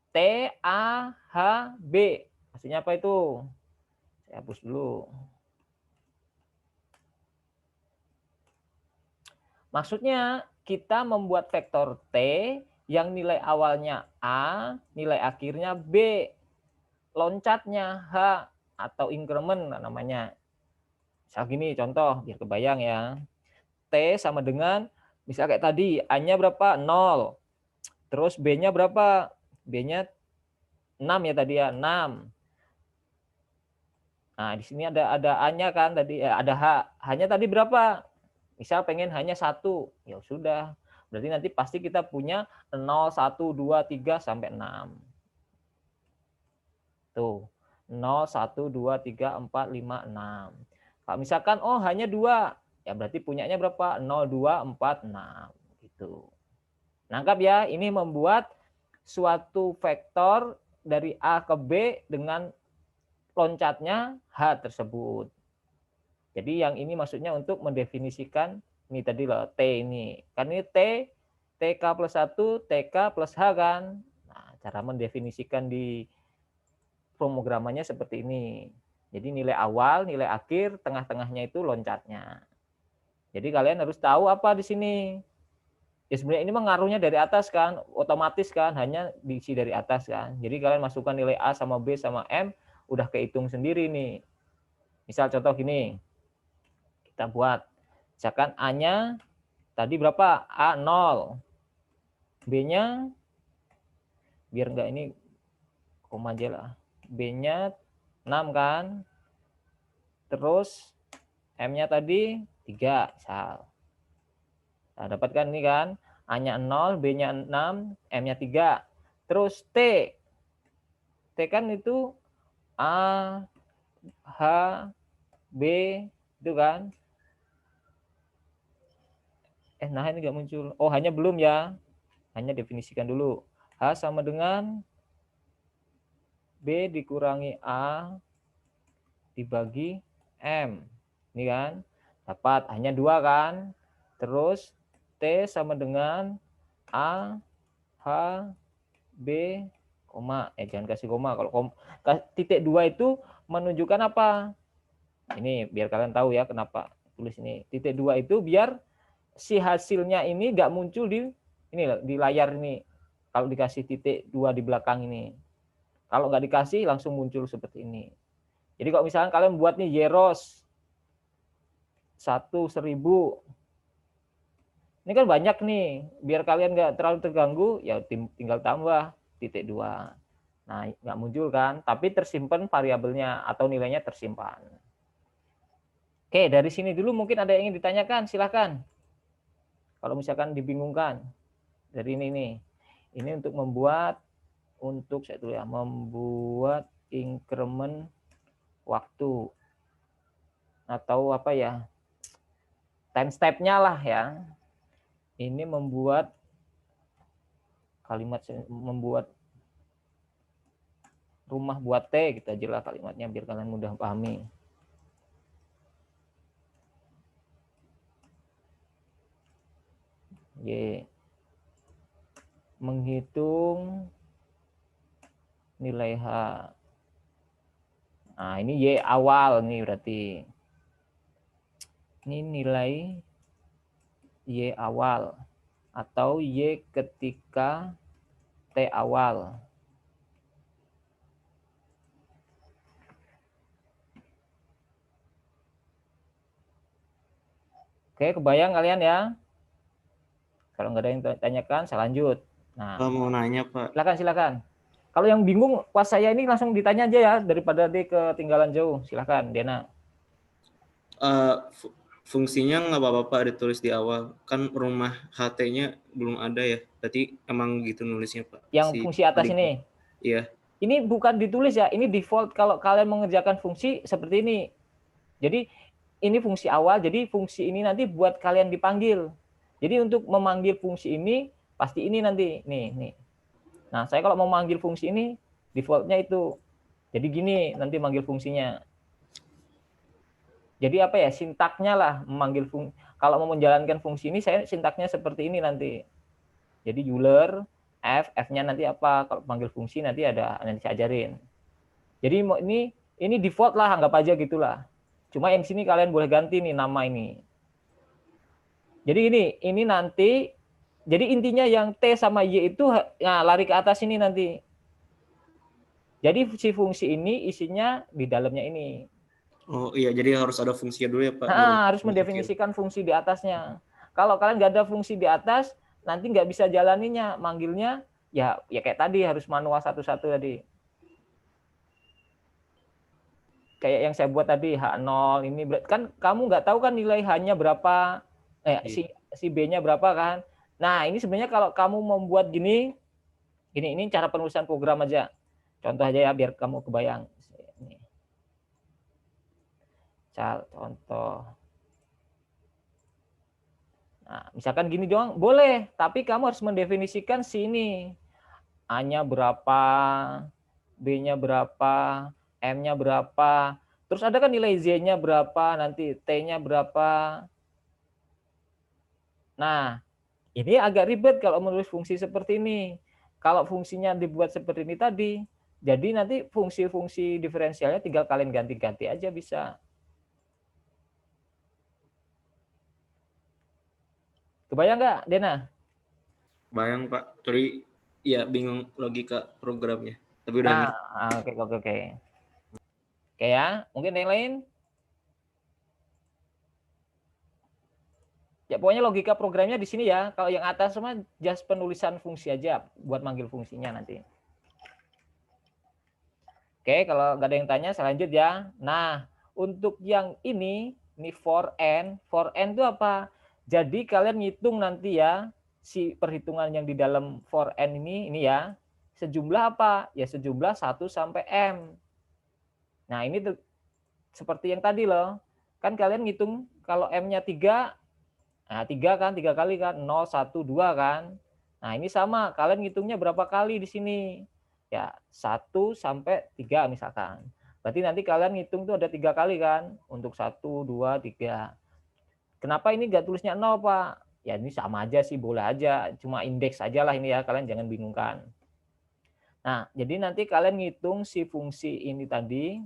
Speaker 1: T A H B. Maksudnya apa itu? Saya hapus dulu. Maksudnya kita membuat vektor T yang nilai awalnya A, nilai akhirnya B. Loncatnya H atau increment namanya. Misal gini contoh biar kebayang ya. T sama dengan misal kayak tadi A-nya berapa? 0. Terus B-nya berapa? B-nya 6 ya tadi ya, 6. Nah, di sini ada A-nya kan tadi ada H. H-nya tadi berapa? Misal pengen hanya 1. Ya sudah. Berarti nanti pasti kita punya 0, 1, 2, 3 sampai 6. Tuh, 0, 1, 2, 3, 4, 5, 6. Kalau misalkan, oh hanya 2, ya berarti punyanya berapa? 0, 2, 4, 6. Gitu. Nangkap ya, ini membuat suatu vektor dari A ke B dengan loncatnya H tersebut. Jadi yang ini maksudnya untuk mendefinisikan, ini tadi loh, T ini. Kan ini T, TK plus 1, TK plus H kan. Nah, cara mendefinisikan di pemrogramannya seperti ini. Jadi nilai awal, nilai akhir, tengah-tengahnya itu loncatnya. Jadi kalian harus tahu apa di sini. Ya sebenarnya ini mengaruhnya dari atas kan, otomatis kan, hanya diisi dari atas kan. Jadi kalian masukkan nilai A sama B sama M, udah kehitung sendiri nih. Misal contoh gini, kita buat, misalkan A-nya tadi berapa? A 0, B-nya, biar enggak ini koma aja lah. B-nya 6 kan. Terus M-nya tadi 3 misal. Nah, dapatkan ini kan. A-nya 0, B-nya 6, M-nya 3. Terus T. T kan itu A, H, B itu kan. Nah ini nggak muncul. Oh, hanya belum ya. Hanya definisikan dulu. H sama dengan B dikurangi A dibagi M. Ini kan. Dapat hanya 2 kan. Terus T sama dengan A, H, B, koma. Jangan kasih koma. Kalau titik 2 itu menunjukkan apa? Ini biar kalian tahu ya kenapa tulis ini. Titik 2 itu biar si hasilnya ini nggak muncul di layar ini. Kalau dikasih titik 2 di belakang ini. Kalau nggak dikasih langsung muncul seperti ini. Jadi kalau misalkan kalian buat nih Yeros 1.000. Ini kan banyak nih. Biar kalian nggak terlalu terganggu, ya tinggal tambah titik 2. Nah, nggak muncul kan, tapi tersimpan variabelnya atau nilainya tersimpan. Oke, dari sini dulu mungkin ada yang ingin ditanyakan, silahkan. Kalau misalkan dibingungkan dari ini nih. Ini untuk membuat membuat increment waktu atau apa ya? Time step-nya lah ya. Ini membuat membuat rumah buat T, kita aja lah kalimatnya biar kalian mudah pahami. Y. Menghitung nilai H. Nah, ini Y awal nih berarti. Ini nilai Y awal atau Y ketika T awal. Oke, kebayang kalian ya? Kalau nggak ada yang tanyakan, saya lanjut. Nah,
Speaker 3: mau nanya Pak.
Speaker 1: Silakan. Kalau yang bingung pas saya ini langsung ditanya aja ya, daripada dia ketinggalan jauh. Silakan, Dena.
Speaker 3: Fungsinya nggak apa-apa Pak ditulis di awal. Kan rumah HT-nya belum ada ya. Berarti emang gitu nulisnya Pak.
Speaker 1: Yang fungsi atas ini?
Speaker 3: Iya.
Speaker 1: Ini bukan ditulis ya, ini default kalau kalian mengerjakan fungsi seperti ini. Jadi ini fungsi awal, jadi fungsi ini nanti buat kalian dipanggil. Jadi untuk memanggil fungsi ini, pasti ini nanti. Nih. Nah, saya kalau mau manggil fungsi ini, defaultnya itu. Jadi gini nanti manggil fungsinya. Jadi apa ya, sintaknya lah memanggil fungsi. Kalau mau menjalankan fungsi ini, saya sintaknya seperti ini nanti. Jadi Euler, F-nya nanti apa? Kalau panggil fungsi nanti nanti saya ajarin. Jadi ini default lah, anggap aja gitulah. Cuma yang sini kalian boleh ganti nih nama ini. Jadi ini nanti, jadi intinya yang T sama Y itu lari ke atas ini nanti. Jadi si fungsi ini isinya di dalamnya ini.
Speaker 3: Oh iya, jadi harus ada fungsinya dulu ya Pak.
Speaker 1: Harus mendefinisikan fungsi di atasnya. Kalau kalian nggak ada fungsi di atas, nanti nggak bisa jalaninya, manggilnya ya kayak tadi harus manual satu-satu tadi. Kayak yang saya buat tadi H0 ini kan kamu nggak tahu kan nilai H-nya berapa, si B-nya berapa kan. Nah, ini sebenarnya kalau kamu membuat gini ini cara penulisan program aja. Contoh aja ya biar kamu kebayang. Ini. Contoh. Nah, misalkan gini doang boleh, tapi kamu harus mendefinisikan sini. A-nya berapa, B-nya berapa, M-nya berapa. Terus ada kan nilai Z-nya berapa, nanti T-nya berapa. Nah, ini agak ribet kalau menulis fungsi seperti ini. Kalau fungsinya dibuat seperti ini tadi, jadi nanti fungsi-fungsi diferensialnya tinggal kalian ganti-ganti aja bisa. Kebayang nggak, Dena?
Speaker 3: Bayang Pak. Tadi ya bingung logika programnya. Tapi udah ngerti.
Speaker 1: Oke. Oke ya, mungkin yang lain? Ya pokoknya logika programnya di sini ya. Kalau yang atas semua just penulisan fungsi aja buat manggil fungsinya nanti. Oke, kalau nggak ada yang tanya, saya lanjut ya. Nah, untuk yang ini for n itu apa? Jadi kalian ngitung nanti ya si perhitungan yang di dalam for n ini ya sejumlah apa? Ya sejumlah 1 sampai m. Nah, ini tuh seperti yang tadi loh. kan kalian ngitung kalau M-nya 3, nah 3 kan, 3 kali kan, 0, 1, 2 kan. Nah ini sama, kalian ngitungnya berapa kali di sini? Ya 1 sampai 3 misalkan. Berarti nanti kalian ngitung tuh ada 3 kali kan, untuk 1, 2, 3. Kenapa ini nggak tulisnya 0 Pak? Ya ini sama aja sih, boleh aja, cuma indeks aja lah ini ya, kalian jangan bingungkan. Nah jadi nanti kalian ngitung si fungsi ini tadi,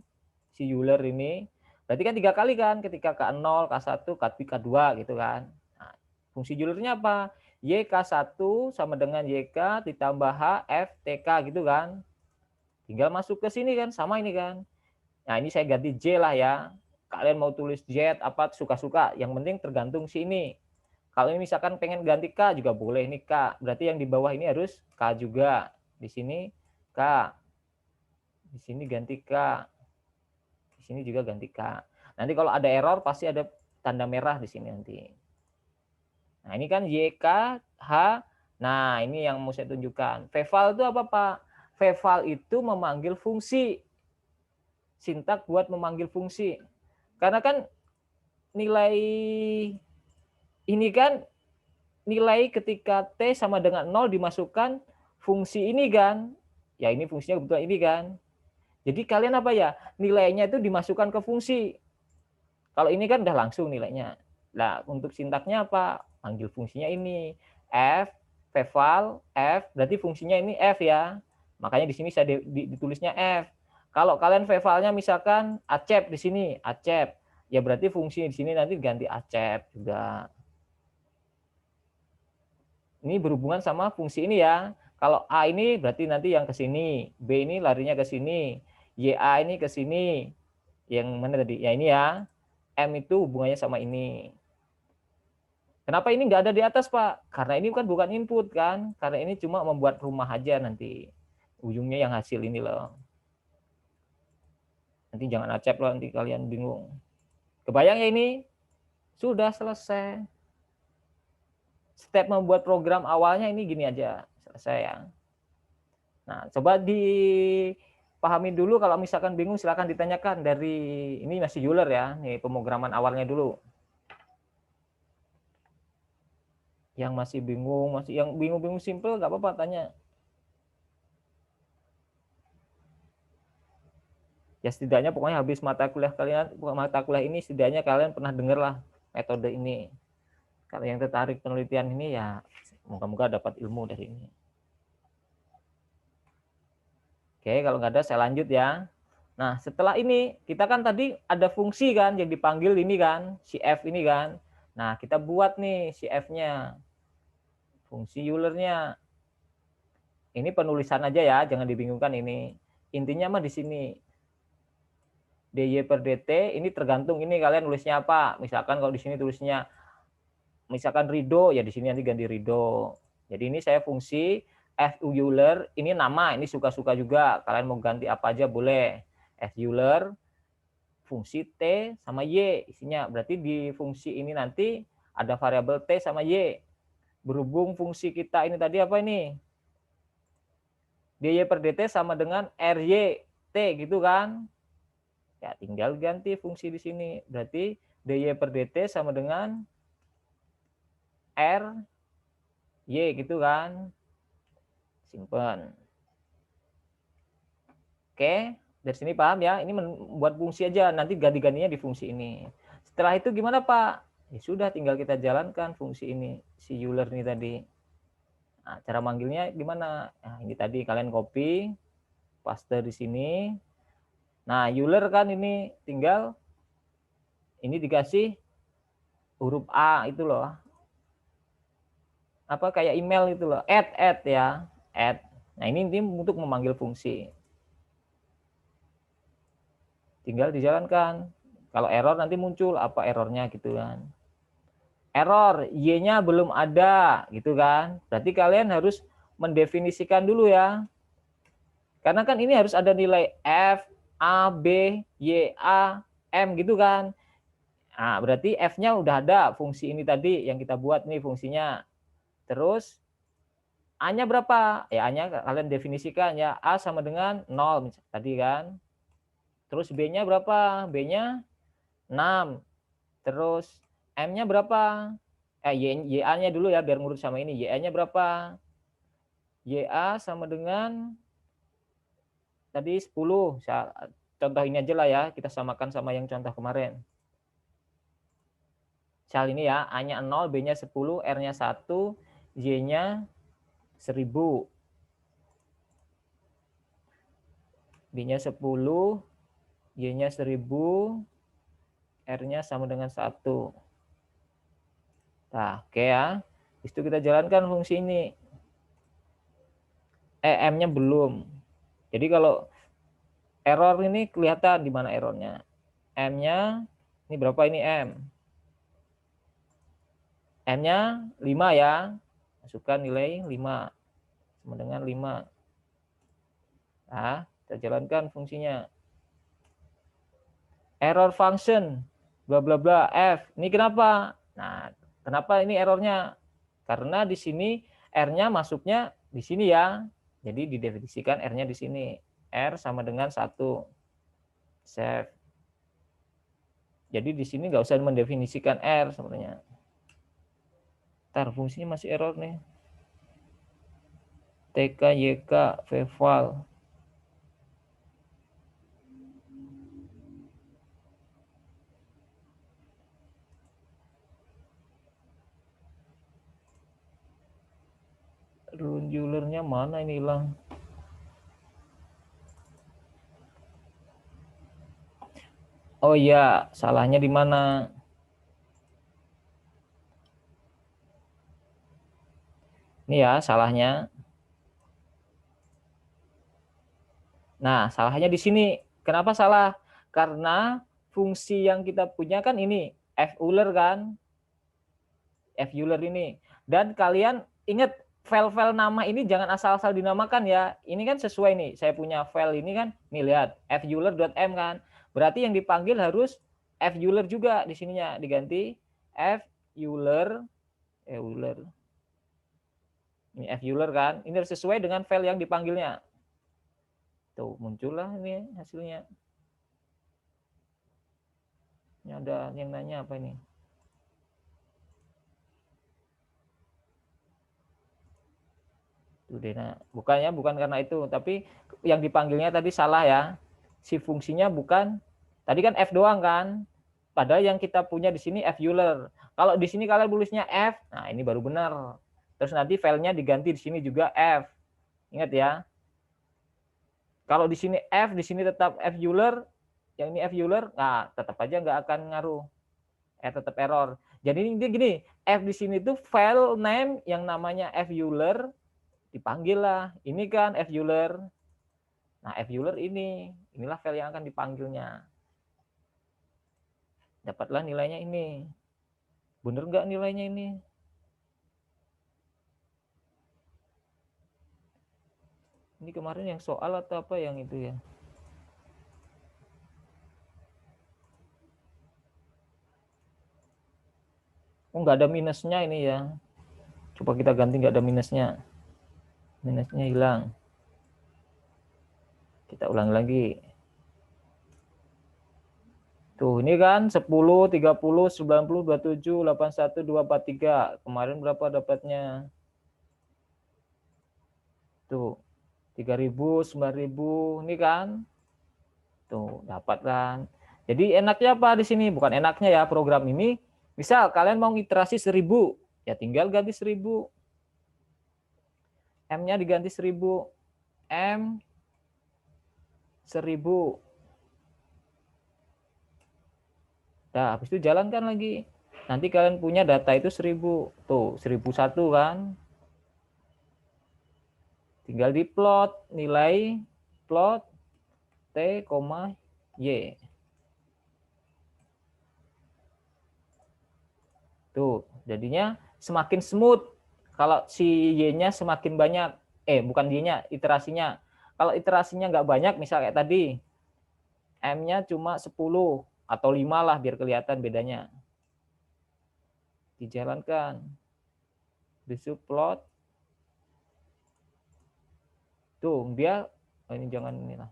Speaker 1: si Euler ini, berarti kan 3 kali kan, ketika K0, K1, K2 gitu kan. Nah, fungsi Eulernya apa? YK1 sama dengan YK ditambah H, F, TK gitu kan. Tinggal masuk ke sini kan, sama ini kan. Nah ini saya ganti J lah ya. Kalian mau tulis Z apa suka-suka, yang penting tergantung sini. Kalau ini misalkan pengen ganti K juga boleh, ini K. Berarti yang di bawah ini harus K juga. Di sini K. Di sini ganti K. Di sini juga ganti K. Nanti kalau ada error pasti ada tanda merah di sini nanti. Nah, ini kan YK, H. Nah, ini yang mau saya tunjukkan. Veval itu apa, Pak? Veval itu memanggil fungsi. Sintak buat memanggil fungsi. Karena kan nilai ini kan nilai ketika T sama dengan 0 dimasukkan fungsi ini kan. Ya, ini fungsinya kebetulan ini kan. Jadi kalian apa ya? Nilainya itu dimasukkan ke fungsi. Kalau ini kan udah langsung nilainya. Nah, untuk sintaknya apa? Panggil fungsinya ini. F, veval, F, berarti fungsinya ini F ya. Makanya di sini saya ditulisnya F. Kalau kalian vevalnya misalkan acep di sini, acep. Ya berarti fungsi di sini nanti ganti acep juga. Ini berhubungan sama fungsi ini ya. Kalau A ini berarti nanti yang ke sini, B ini larinya ke sini, YA ini ke sini. Yang mana tadi? Ya ini ya. M itu hubungannya sama ini. Kenapa ini nggak ada di atas, Pak? Karena ini kan bukan input kan. Karena ini cuma membuat rumah aja nanti. Ujungnya yang hasil ini loh. Nanti jangan acep loh, nanti kalian bingung. Kebayang ya ini? Sudah selesai. Step membuat program awalnya ini gini aja. Selesai ya. Nah, coba dipahami dulu, kalau misalkan bingung silakan ditanyakan. Dari ini masih Euler ya, nih pemrograman awalnya dulu. Yang masih bingung, yang bingung-bingung simple nggak apa-apa tanya. Ya setidaknya pokoknya habis mata kuliah ini setidaknya kalian pernah dengar lah metode ini. Kalau yang tertarik penelitian ini ya moga-moga dapat ilmu dari ini. Oke, kalau nggak ada saya lanjut ya. Nah, setelah ini kita kan tadi ada fungsi kan yang dipanggil ini kan, si F ini kan. Nah, kita buat nih si F-nya. Fungsi Euler-nya. Ini penulisan aja ya, jangan dibingungkan ini. Intinya mah di sini. dy per dt ini tergantung ini kalian nulisnya apa. Misalkan kalau di sini tulisnya misalkan Ridho, ya di sini nanti ganti Ridho. Jadi ini saya fungsi F Euler, ini nama, ini suka-suka juga. Kalian mau ganti apa aja boleh. F Euler, fungsi T sama Y isinya. Berarti di fungsi ini nanti ada variabel T sama Y. Berhubung fungsi kita ini tadi apa ini? dy per dt sama dengan RY T gitu kan? Ya tinggal ganti fungsi di sini. Berarti dy per dt sama dengan R Y gitu kan? Simpen. Oke, dari sini paham ya? Ini membuat fungsi aja, nanti ganti-gantinya di fungsi ini. Setelah itu gimana Pak? Ya sudah, tinggal kita jalankan fungsi ini, si Euler ini tadi. Nah, cara manggilnya gimana? Nah, ini tadi kalian copy, paste di sini. Nah, Euler kan ini tinggal ini dikasih huruf A itu loh. Apa kayak email itu loh, add ya, add. Nah, ini untuk memanggil fungsi. Tinggal dijalankan. Kalau error nanti muncul apa errornya gitu kan. Error, Y-nya belum ada gitu kan. Berarti kalian harus mendefinisikan dulu ya. Karena kan ini harus ada nilai F, A, B, Y, A, M gitu kan. Nah, berarti F-nya udah ada fungsi ini tadi yang kita buat nih fungsinya. Terus A-nya berapa? Ya A-nya kalian definisikan ya. A sama dengan 0 tadi kan. Terus B-nya berapa? B-nya 6. Terus M-nya berapa? YA-nya dulu ya, biar ngurut sama ini. YA-nya berapa? YA sama dengan tadi 10. Contoh ini aja lah ya, kita samakan sama yang contoh kemarin. Misal ini ya, A-nya 0, B-nya 10, R-nya 1, Y-nya 1000. B-nya 10, Y-nya 1000, R-nya sama dengan 1. Nah, oke ya. Itu kita jalankan fungsi ini. M-nya belum. Jadi kalau error ini kelihatan di mana errornya. M-nya, ini berapa ini M? M-nya 5 ya. Masukkan nilai 5. Sama dengan 5. Nah, kita jalankan fungsinya. Error function, bla bla bla, F. Ini kenapa? Nah, kenapa ini errornya? Karena di sini R-nya masuknya di sini ya. Jadi didefinisikan R-nya di sini. R sama dengan 1. Save. Jadi di sini nggak usah mendefinisikan R sebenarnya. Ntar fungsinya masih error nih. TK, YK, VVAL. Ruler-nya mana ini hilang? Oh iya, salahnya di mana? Ini ya salahnya. Nah, salahnya di sini. Kenapa salah? Karena fungsi yang kita punya kan ini fuler kan? Fuler ini. Dan kalian ingat file-file nama ini jangan asal-asal dinamakan ya. Ini kan sesuai nih. Saya punya file ini kan. Nih lihat, fuler.m kan. Berarti yang dipanggil harus fuler juga di sininya diganti fuler. Euler. Ini fuler kan. Ini harus sesuai dengan file yang dipanggilnya. Tuh, muncullah ini hasilnya. Ini ada yang nanya apa ini? Tuh, Dena. Bukan karena itu, tapi yang dipanggilnya tadi salah ya. Si fungsinya bukan, tadi kan F doang kan. Padahal yang kita punya di sini fuler. Kalau di sini kalian tulisnya F, nah ini baru benar. Terus nanti filenya diganti di sini juga F. Ingat ya. Kalau di sini F, di sini tetap fuler, yang ini fuler, nah tetap aja nggak akan ngaruh. Tetap error. Jadi ini gini, F di sini tuh file name yang namanya fuler, dipanggil lah. Ini kan fuler. Nah, fuler inilah file yang akan dipanggilnya. Dapatlah nilainya ini. Bener nggak nilainya ini? Ini kemarin yang soal atau apa yang itu ya? Oh, nggak ada minusnya ini ya. Coba kita ganti nggak ada minusnya. Minusnya hilang. Kita ulang lagi. Tuh, ini kan 10, 30, 90, 27, 81, 243. Kemarin berapa dapatnya? Tuh, 3.000, 9.000. Ini kan? Tuh, dapat kan. Jadi enaknya apa di sini? Bukan enaknya ya program ini. Misal kalian mau iterasi 1000, ya tinggal ganti 1000. M-nya diganti 1000. M 1000. Nah, habis itu jalankan lagi. Nanti kalian punya data itu 1000. Tuh, 1001 kan. Tinggal diplot nilai plot T, Y. Tuh, jadinya semakin smooth. Kalau si Y-nya semakin banyak. Bukan Y-nya, iterasinya. Kalau iterasinya nggak banyak, misal kayak tadi. M-nya cuma 10 atau 5 lah biar kelihatan bedanya. Dijalankan. Disuplot. Tuh, dia ini jangan inilah.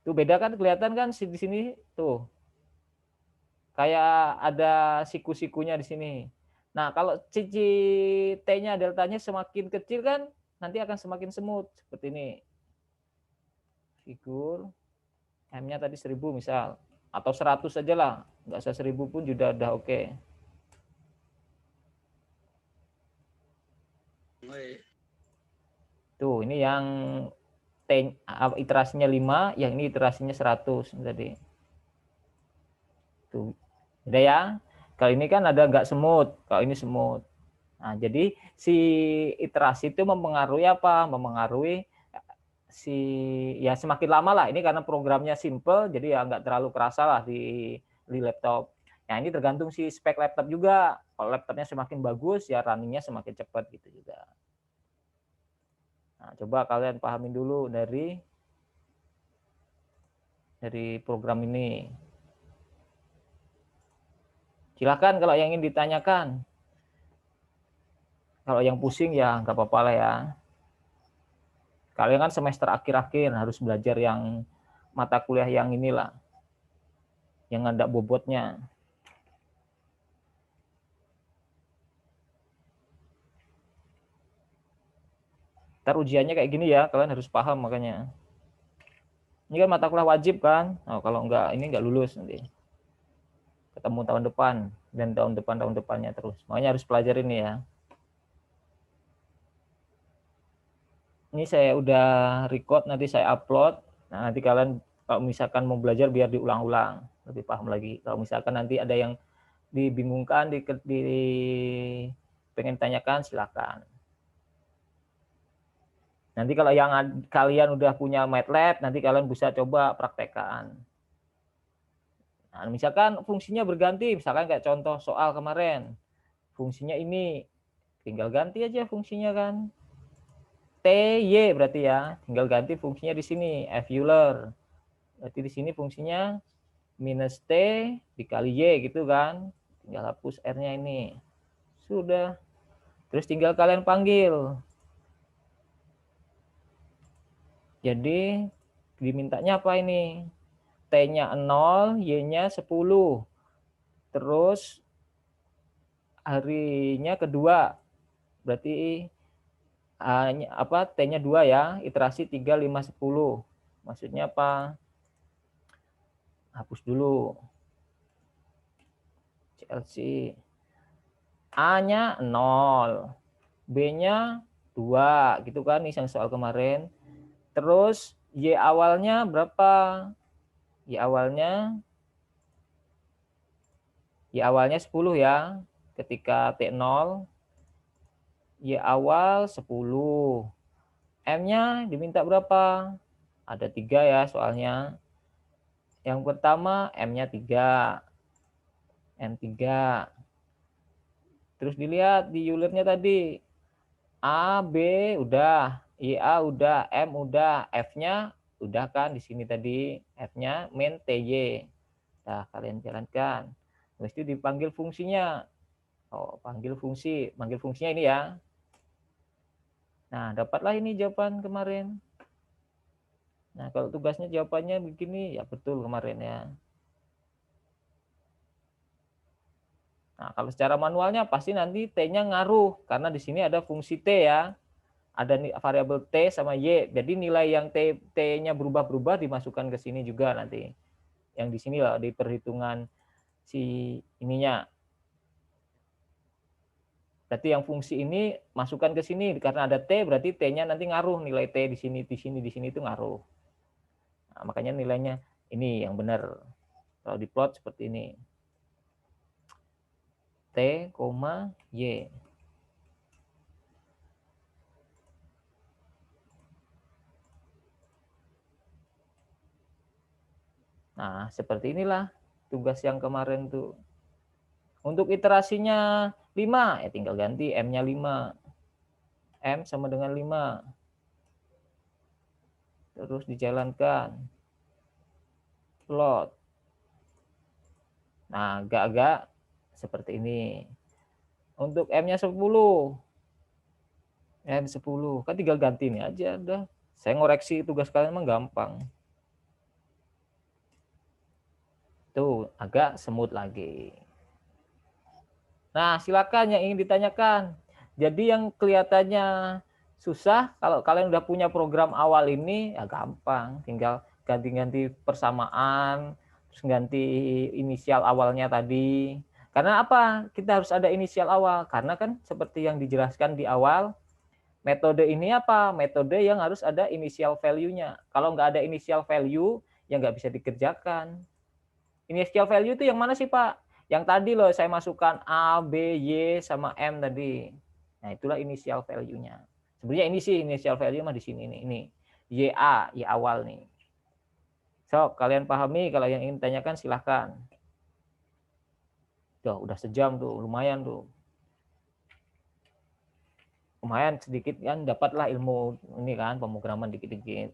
Speaker 1: Tuh beda kan kelihatan kan di sini tuh. Kayak ada siku-sikunya di sini. Nah, kalau T-nya deltanya semakin kecil kan nanti akan semakin smooth seperti ini. Figur M-nya tadi 1000 misal atau 100 saja lah, nggak usah 1000 pun juga udah oke. Tuh, ini yang iterasinya 5, yang ini iterasinya 100 tadi. Tuh. Udah ya. Kalau ini kan ada nggak smooth, kalau ini smooth. Nah, jadi si iterasi itu mempengaruhi apa? Mempengaruhi si ya semakin lama lah. Ini karena programnya simple, jadi ya nggak terlalu kerasa lah di laptop. Nah, ini tergantung si spek laptop juga. Kalau laptopnya semakin bagus, ya runningnya semakin cepat gitu juga. Nah, coba kalian pahamin dulu dari program ini. Silakan kalau yang ingin ditanyakan. Kalau yang pusing ya nggak apa-apa lah ya. Kalian kan semester akhir-akhir harus belajar yang mata kuliah yang inilah. Yang ada bobotnya. Ntar ujiannya kayak gini ya, kalian harus paham makanya. Ini kan mata kuliah wajib kan. Oh, kalau enggak, ini enggak lulus nanti. Ketemu tahun depan dan tahun depannya terus. Makanya harus pelajarin ini ya. Ini saya udah record, nanti saya upload. Nah, nanti kalian kalau misalkan mau belajar biar diulang-ulang, lebih paham lagi. Kalau misalkan nanti ada yang dibingungkan, pengen tanyakan, silakan. Nanti kalau yang kalian udah punya MATLAB, nanti kalian bisa coba praktekkan. Nah, misalkan fungsinya berganti, misalkan kayak contoh soal kemarin, fungsinya ini, tinggal ganti aja fungsinya kan. TY berarti ya, tinggal ganti fungsinya di sini, F Euler. Berarti di sini fungsinya minus T dikali Y gitu kan. Tinggal hapus R-nya ini. Sudah. Terus tinggal kalian panggil. Jadi dimintanya apa ini? T-nya 0, Y-nya 10. Terus harinya kedua. Berarti T-nya 2 ya, iterasi 3, 5, 10. Maksudnya apa? Hapus dulu. CLC. A-nya 0. B-nya 2, gitu kan, ini yang soal kemarin. Terus Y awalnya berapa? Y awalnya 10 ya. Ketika T0, Y awal 10. M-nya diminta berapa? Ada 3 ya soalnya. Yang pertama M-nya 3. M3. Terus dilihat di Euler-nya tadi. A, B udah, IA udah, M udah, F-nya udah kan di sini tadi. F-nya min TY. Nah, kalian jalankan. Habis itu dipanggil fungsinya. Oh, manggil fungsinya ini ya. Nah, dapatlah ini jawaban kemarin. Nah, kalau tugasnya jawabannya begini, ya betul kemarin ya. Nah, kalau secara manualnya pasti nanti T-nya ngaruh, karena di sini ada fungsi T ya. Ada variabel T sama Y, jadi nilai yang T-nya berubah-berubah dimasukkan ke sini juga nanti. Yang di sini lah, di perhitungan si ininya. Berarti yang fungsi ini masukkan ke sini, karena ada T, berarti T-nya nanti ngaruh, nilai T di sini itu ngaruh. Nah, makanya nilainya ini yang benar. Kalau diplot seperti ini. T, Y. Nah, seperti inilah tugas yang kemarin tuh. Untuk iterasinya 5, ya tinggal ganti M-nya 5. M sama dengan 5. Terus dijalankan. Plot. Nah, agak-agak seperti ini. Untuk M-nya 10. M10. Kan tinggal ganti ini aja udah. Saya ngoreksi tugas kalian emang gampang. Tuh, agak semut lagi. Nah, silakan yang ingin ditanyakan. Jadi yang kelihatannya susah, kalau kalian udah punya program awal ini, ya gampang. Tinggal ganti-ganti persamaan, terus ganti inisial awalnya tadi. Karena apa? Kita harus ada inisial awal. Karena kan seperti yang dijelaskan di awal, metode ini apa? Metode yang harus ada initial value-nya. Kalau nggak ada initial value, ya nggak bisa dikerjakan. Initial value itu yang mana sih, Pak? Yang tadi loh saya masukkan A, B, Y, sama M tadi. Nah, itulah initial value-nya. Sebenarnya ini sih initial value mah di sini nih. Ini YA, Y awal nih. So, kalian pahami? Kalau yang ingin tanyakan silahkan. Tuh, udah sejam tuh, lumayan tuh. Lumayan sedikit kan dapatlah ilmu ini kan, pemrograman dikit-dikit.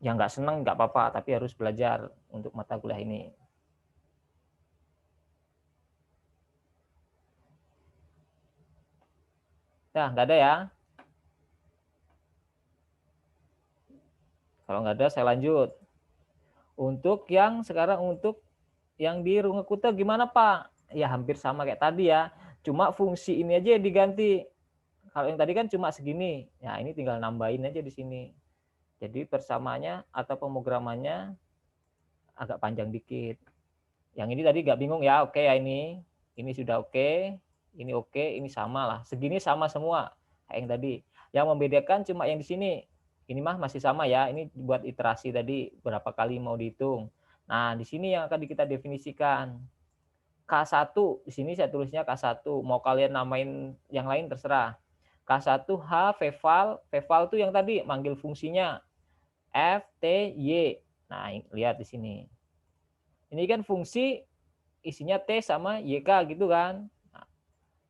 Speaker 1: Yang nggak senang nggak apa-apa, tapi harus belajar untuk mata kuliah ini. Nah, nggak ada ya? Kalau nggak ada, saya lanjut. Untuk yang sekarang, untuk yang di Rungekute gimana, Pak? Ya, hampir sama kayak tadi ya. Cuma fungsi ini aja yang diganti. Kalau yang tadi kan cuma segini. Ya, ini tinggal nambahin aja di sini. Jadi persamaannya atau pemrogramannya agak panjang dikit. Yang ini tadi nggak bingung ya, oke ya ini. Ini sudah oke, ini oke, ini sama lah. Segini sama semua kayak yang tadi. Yang membedakan cuma yang di sini. Ini mah masih sama ya, ini buat iterasi tadi berapa kali mau dihitung. Nah, di sini yang akan kita definisikan. K1, di sini saya tulisnya K1. Mau kalian namain yang lain terserah. K1H Veval, Veval itu yang tadi manggil fungsinya F, T, Y. Nah, lihat di sini. Ini kan fungsi isinya T sama YK gitu kan. Nah,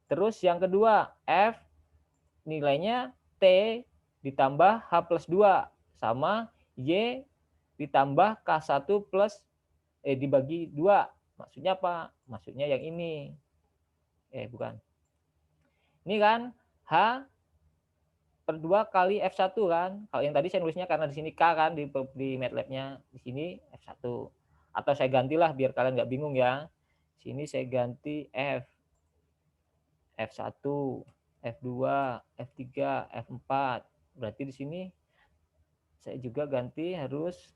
Speaker 1: terus yang kedua, F nilainya T ditambah H plus 2 sama Y ditambah K1 plus dibagi 2. Maksudnya apa? Maksudnya yang ini. Bukan. Ini kan H per 2 kali F1 kan. Kalau yang tadi saya nulisnya karena di sini K kan di MATLAB-nya, di sini F1. Atau saya gantilah biar kalian nggak bingung ya. Sini saya ganti F. F1, F2, F3, F4. Berarti di sini saya juga ganti harus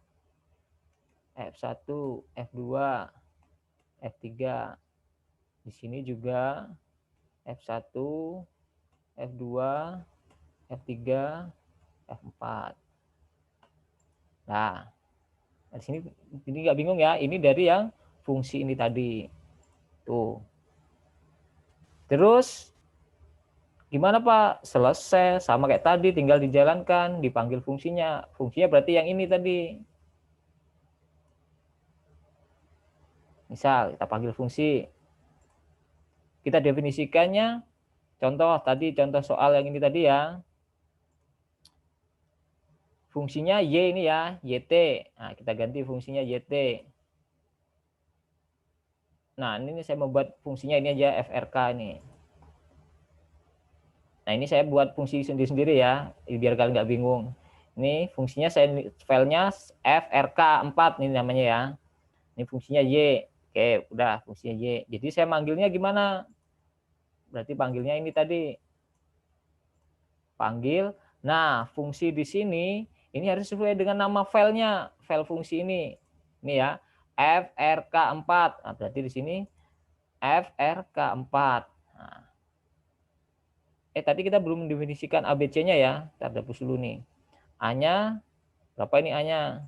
Speaker 1: F1, F2, F3. Di sini juga F1, F2, F3, F4. Nah, di sini ini nggak bingung ya, ini dari yang fungsi ini tadi. Tuh. Terus gimana Pak? Selesai sama kayak tadi, tinggal dijalankan, dipanggil fungsinya. Fungsinya berarti yang ini tadi. Misal kita panggil fungsi. Kita definisikannya, contoh tadi, contoh soal yang ini tadi ya. Fungsinya Y ini ya, YT. Nah, kita ganti fungsinya YT. Nah, ini saya membuat fungsinya ini aja FRK ini. Nah, ini saya buat fungsi sendiri-sendiri ya, biar kalian nggak bingung. Ini fungsinya saya filenya FRK4 ini namanya ya. Ini fungsinya Y. Oke, udah fungsinya Y. Jadi saya manggilnya gimana? Berarti panggilnya ini tadi. Panggil. Nah, fungsi di sini ini harus sesuai dengan nama filenya, file fungsi ini. Ini ya, FRK4. Nah, berarti di sini FRK4. Nah. Tadi kita belum mendefinisikan ABC-nya ya. Kita hapus dulu nih. A-nya berapa ini A-nya?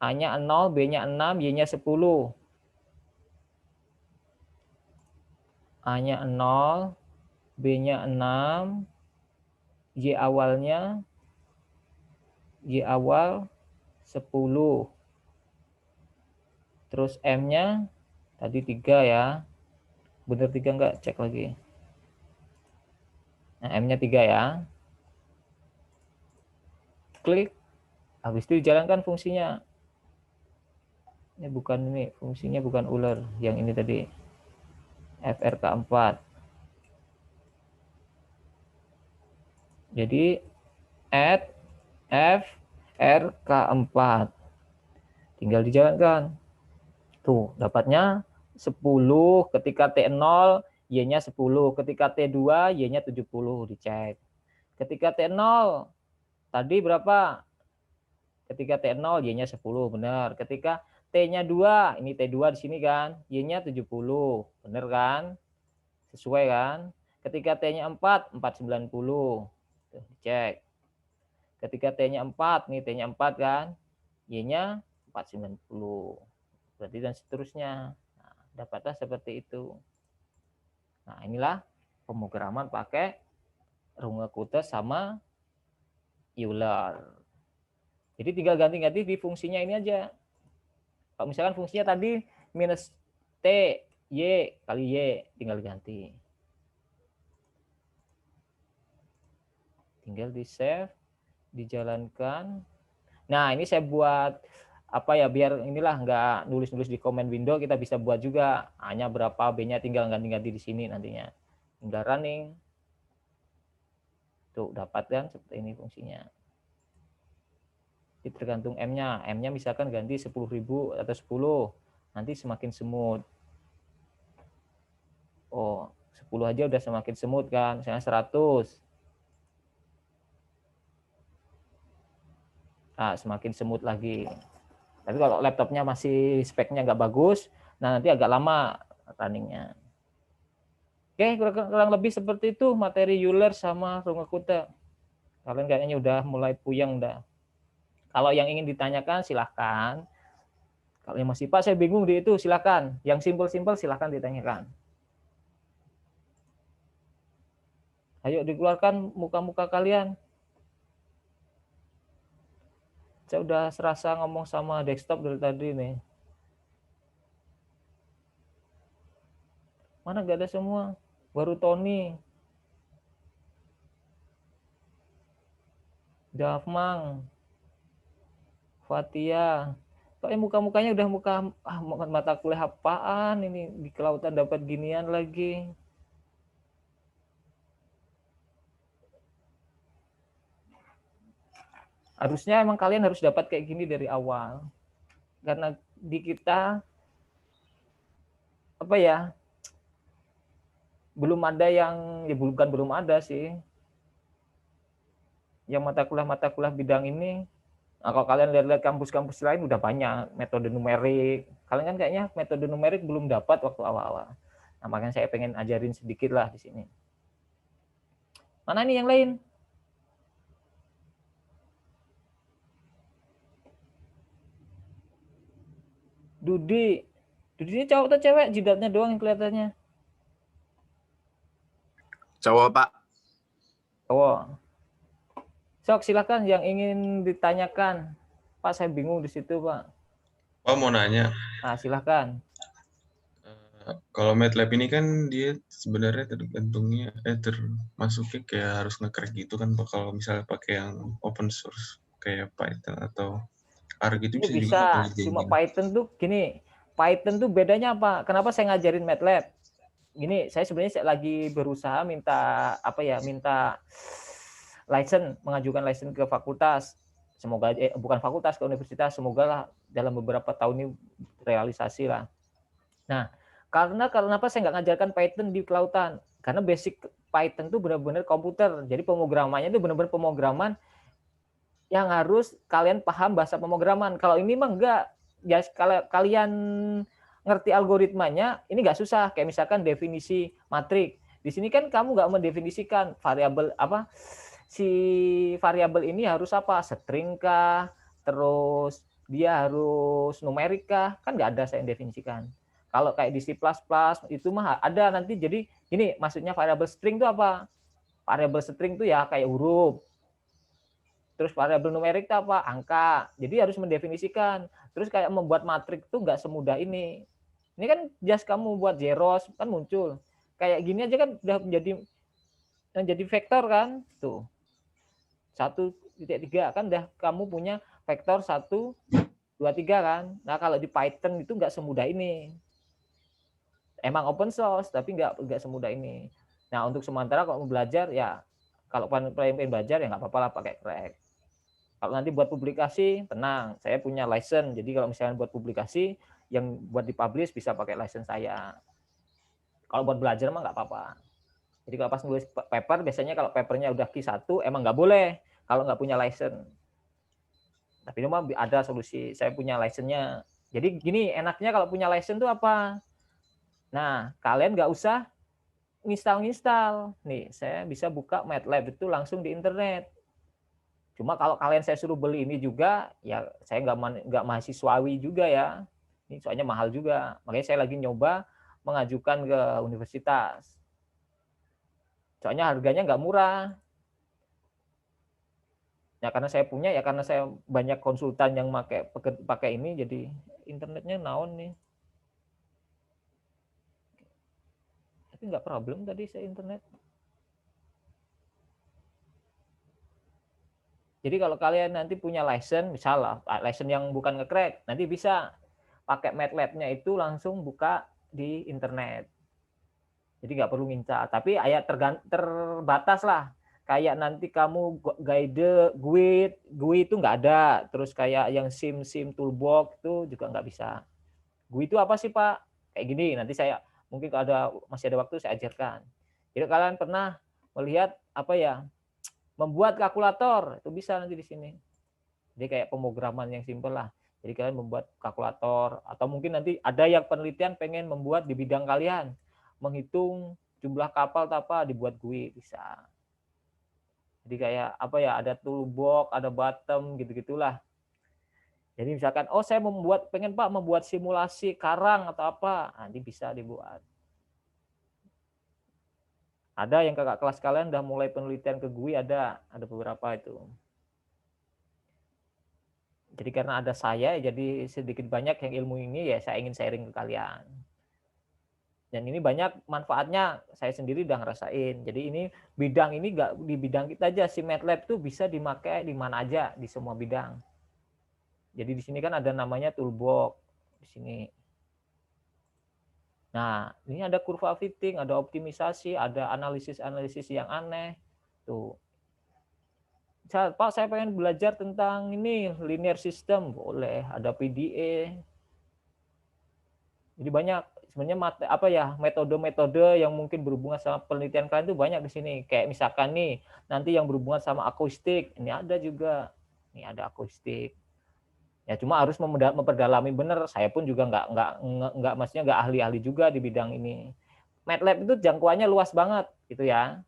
Speaker 1: A-nya 0, B-nya 6, Y-nya 10. A-nya 0, B-nya 6, Y awalnya, Y awal 10. Terus M-nya tadi 3 ya. Bener 3 enggak? Cek lagi. Nah, M-nya 3 ya. Klik. Habis itu dijalankan fungsinya. Ini bukan ini, fungsinya bukan ular. Yang ini tadi. FRK4. Jadi add FRK4. Tinggal dijalankan. Tuh, dapatnya 10, ketika T0, Y-nya 10, ketika T2, Y-nya 70, dicek. Ketika T0, tadi berapa? Ketika T0, Y-nya 10, benar. Ketika T-nya 2, ini T2 di sini kan, Y-nya 70, benar kan? Sesuai kan? Ketika T-nya 4, 490, tuh, dicek. Ketika T-nya 4, nih T-nya 4 kan, Y-nya 490. Berarti dan seterusnya. Nah, dapatlah seperti itu. Nah, inilah pemrograman pakai Runge-Kutta sama Euler. Jadi tinggal ganti-ganti di fungsinya ini aja. Kalau misalkan fungsinya tadi minus T, Y kali Y, tinggal ganti. Tinggal di save, dijalankan. Nah, ini saya buat apa ya, biar inilah nggak nulis-nulis di command window, kita bisa buat juga hanya berapa B-nya, tinggal ganti-ganti di sini nantinya. Tinggal running. Tuh, dapat kan seperti ini fungsinya. Jadi tergantung M-nya. M-nya misalkan ganti 10.000 atau 10, nanti semakin smooth. Oh, 10 aja udah semakin smooth kan, misalnya 100. Nah, semakin smooth lagi. Tapi kalau laptopnya masih speknya nggak bagus, nah nanti agak lama runningnya. Oke, kurang lebih seperti itu materi Euler sama Runge-Kutta. Kalian kayaknya udah mulai puyeng dah. Kalau yang ingin ditanyakan silahkan. Kalau yang masih Pak saya bingung di itu silahkan. Yang simpel-simpel silahkan ditanyakan. Ayo dikeluarkan muka-muka kalian. Saya udah serasa ngomong sama desktop dari tadi nih. Mana gak ada semua? Baru Tony. Davmang. Fatia. Kok muka-mukanya udah muka mata kuliah apaan ini, di kelautan dapat ginian lagi. Harusnya emang kalian harus dapat kayak gini dari awal. Karena di kita apa ya? Belum ada yang ya bukan belum ada sih. Yang mata kuliah bidang ini. Nah, kalau kalian lihat-lihat kampus-kampus lain udah banyak metode numerik. Kalian kan kayaknya metode numerik belum dapat waktu awal-awal. Nah, makanya saya pengen ajarin sedikit lah di sini. Mana nih yang lain? Dudi ini cowok atau cewek? Jidatnya doang yang kelihatannya.
Speaker 8: Cowok, Pak.
Speaker 1: Cowok. Sok, silakan yang ingin ditanyakan. Pak, saya bingung di situ, Pak.
Speaker 9: Pak mau nanya.
Speaker 1: Nah, silakan.
Speaker 9: Kalau MATLAB ini kan dia sebenarnya tergantungnya termasuknya kayak harus nge-crack gitu kan Pak, kalau misalnya pakai yang open source kayak Python atau R gitu
Speaker 1: bisa. Cuma Python tuh gini, Python tuh bedanya apa? Kenapa saya ngajarin MATLAB? Gini, saya sebenarnya lagi berusaha minta license, mengajukan license ke fakultas. Semoga bukan fakultas, ke universitas, semoga lah dalam beberapa tahun ini realisasi lah. Nah, karena kenapa saya nggak ngajarkan Python di kelautan? Karena basic Python itu benar-benar komputer. Jadi pemrogramannya itu benar-benar pemrograman yang harus kalian paham bahasa pemrograman. Kalau ini mah enggak. Ya kalau kalian ngerti algoritmanya, ini nggak susah. Kayak misalkan definisi matrik. Di sini kan kamu nggak mendefinisikan variabel apa, si variabel ini harus apa, string kah, terus dia harus numerik kah, kan nggak ada saya yang definisikan. Kalau kayak di C++ itu mah ada nanti. Jadi ini maksudnya variabel string itu apa? Variabel string itu ya kayak huruf. Terus variabel numerik itu apa? Angka. Jadi harus mendefinisikan. Terus kayak membuat matrik itu nggak semudah ini. Ini kan just kamu buat zeros kan muncul. Kayak gini aja kan udah menjadi vektor kan? Tuh. 1.3 kan udah kamu punya vektor 1, 2, 3 kan. Nah, kalau di Python itu nggak semudah ini. Emang open source tapi nggak semudah ini. Nah, untuk sementara kalau mau belajar ya, kalau pengen belajar ya nggak apa-apa lah pakai crack. Kalau nanti buat publikasi, tenang, saya punya license. Jadi kalau misalnya buat publikasi, yang buat dipublish bisa pakai license saya. Kalau buat belajar mah nggak apa-apa. Jadi kalau pas nulis paper, biasanya kalau papernya udah Q1, emang nggak boleh kalau nggak punya license. Tapi itu mah ada solusi, saya punya license-nya. Jadi gini, enaknya kalau punya license itu apa? Nah, kalian nggak usah nginstal. Nih, saya bisa buka MATLAB itu langsung di internet. Cuma kalau kalian saya suruh beli ini juga, ya saya nggak mahasiswawi juga ya. Ini soalnya mahal juga. Makanya saya lagi nyoba mengajukan ke universitas. Soalnya harganya nggak murah. Ya karena saya punya, ya karena saya banyak konsultan yang pakai ini, jadi internetnya naon nih. Tapi nggak problem tadi saya internet. Jadi kalau kalian nanti punya license, misalnya license yang bukan nge-crack, nanti bisa pakai MATLAB-nya itu langsung buka di internet. Jadi nggak perlu ngincar. Tapi ayat terbatas lah. Kayak nanti kamu guide, GUI itu nggak ada. Terus kayak yang sim toolbox itu juga nggak bisa. GUI itu apa sih Pak? Kayak gini. Nanti saya mungkin kalau masih ada waktu saya ajarkan. Jadi kalian pernah melihat apa ya? Membuat kalkulator itu bisa nanti di sini. Jadi kayak pemrograman yang simpel lah. Jadi kalian membuat kalkulator atau mungkin nanti ada yang penelitian pengen membuat di bidang kalian, menghitung jumlah kapal apa dibuat GUI bisa. Jadi kayak apa ya, ada toolbox, ada bottom gitu-gitulah. Jadi misalkan saya pengen Pak membuat simulasi karang atau apa, nanti bisa dibuat. Ada yang kakak kelas kalian udah mulai penelitian ke GUI, ada beberapa itu. Jadi karena ada saya, jadi sedikit banyak yang ilmu ini ya saya ingin sharing ke kalian. Dan ini banyak manfaatnya, saya sendiri udah ngerasain. Jadi ini bidang ini nggak di bidang kita aja, si MATLAB tuh bisa dipakai di mana aja, di semua bidang. Jadi di sini kan ada namanya toolbox di sini. Nah, ini ada kurva fitting, ada optimisasi, ada analisis yang aneh. Tuh. Pak, saya pengen belajar tentang ini linear system, boleh. Ada PDA. Jadi banyak sebenarnya metode-metode yang mungkin berhubungan sama penelitian kalian itu banyak di sini. Kayak misalkan nih, nanti yang berhubungan sama akustik, ini ada juga. Ini ada akustik. Ya cuma harus memperdalami benar. Saya pun juga nggak maksudnya nggak ahli-ahli juga di bidang ini. MATLAB itu jangkauannya luas banget gitu ya.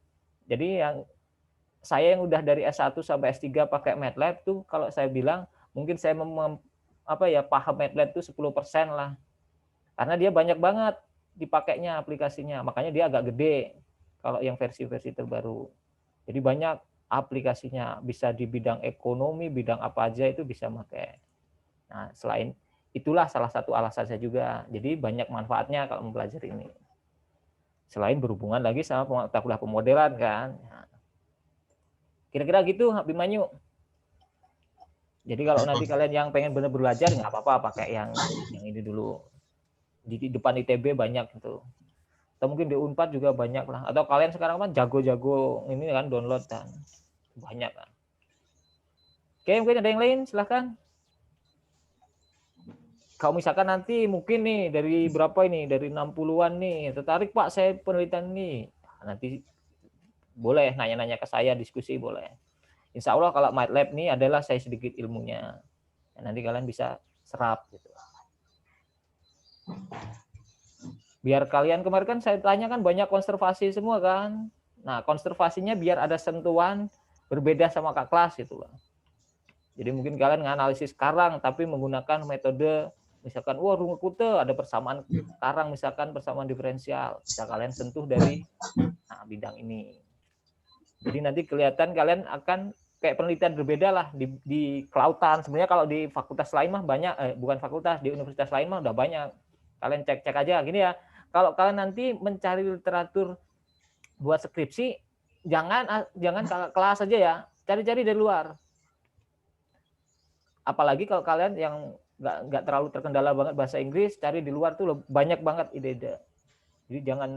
Speaker 1: Jadi saya yang udah dari S1 sampai S3 pakai MATLAB tuh kalau saya bilang mungkin saya paham MATLAB itu 10% lah. Karena dia banyak banget dipakainya aplikasinya. Makanya dia agak gede kalau yang versi-versi terbaru. Jadi banyak aplikasinya, bisa di bidang ekonomi, bidang apa aja itu bisa pakai. Nah, selain itulah salah satu alasan saya juga. Jadi banyak manfaatnya kalau mempelajari ini. Selain berhubungan lagi sama pengetahuan pemodelan kan. Kira-kira gitu, Abimanyu. Jadi kalau nanti kalian yang pengen benar belajar nggak apa-apa pakai yang ini dulu. Di depan ITB banyak gitu. Atau mungkin di Unpad juga banyak lah. Atau kalian sekarang kan jago-jago ini kan download kan. Banyak kan. Oke, mungkin ada yang lain silahkan. Kalau misalkan nanti mungkin nih dari berapa ini, dari 60-an nih, tertarik Pak saya penelitian ini, nanti boleh nanya-nanya ke saya, diskusi boleh. Insya Allah kalau MATLAB ini adalah saya sedikit ilmunya, nanti kalian bisa serap gitu. Biar kalian kemarin kan saya tanya kan banyak konservasi semua kan, nah konservasinya biar ada sentuhan berbeda sama kak kelas gitu loh. Jadi mungkin kalian nganalisis karang tapi menggunakan metode misalkan rungu kute ada persamaan karang misalkan persamaan diferensial bisa kalian sentuh dari bidang ini. Jadi nanti kelihatan kalian akan kayak penelitian berbeda lah di kelautan. Sebenarnya kalau di fakultas lain mah banyak, bukan fakultas, di universitas lain mah udah banyak. Kalian cek aja gini ya. Kalau kalian nanti mencari literatur buat skripsi, jangan kelas aja ya, cari-cari dari luar. Apalagi kalau kalian yang nggak terlalu terkendala banget bahasa Inggris, cari di luar tuh banyak banget ide-ide. Jadi jangan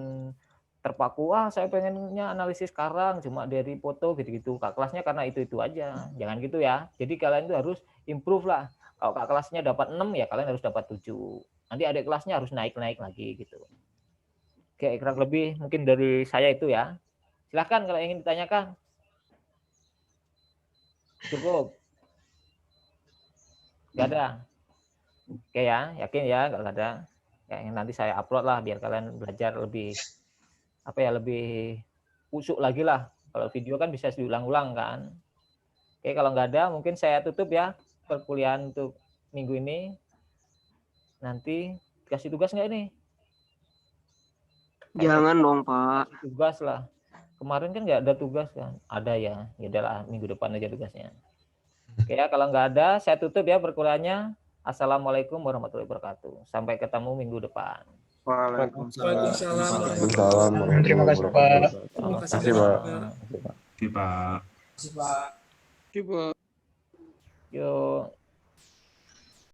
Speaker 1: terpaku, saya pengennya analisis sekarang cuma dari foto gitu-gitu. Kak kelasnya karena itu aja. Jangan gitu ya. Jadi kalian itu harus improve lah. Kalau kak kelasnya dapat 6 ya kalian harus dapat 7. Nanti adik kelasnya harus naik-naik lagi gitu. Oke, kurang lebih mungkin dari saya itu ya. Silahkan kalau ingin ditanyakan. Cukup. Gak ada. Oke ya, yakin ya kalau ada. Ya, nanti saya upload lah biar kalian belajar lebih lebih usuk lagi lah. Kalau video kan bisa diulang-ulang kan. Oke, kalau nggak ada mungkin saya tutup ya perkuliahan untuk minggu ini. Nanti kasih tugas nggak ini?
Speaker 8: Jangan dong, Pak.
Speaker 1: Tugas lah. Kemarin kan nggak ada tugas kan? Ada ya. Ya udahlah, minggu depan aja tugasnya. Oke ya, kalau nggak ada saya tutup ya perkuliahannya. Assalamualaikum warahmatullahi wabarakatuh. Sampai ketemu minggu depan.
Speaker 10: Waalaikumsalam.
Speaker 7: Terima kasih, Pak.
Speaker 10: Terima kasih,
Speaker 7: Terima
Speaker 10: Pak.
Speaker 7: kasih, Pak.
Speaker 10: Terima kasih, Pak.
Speaker 1: Yuk.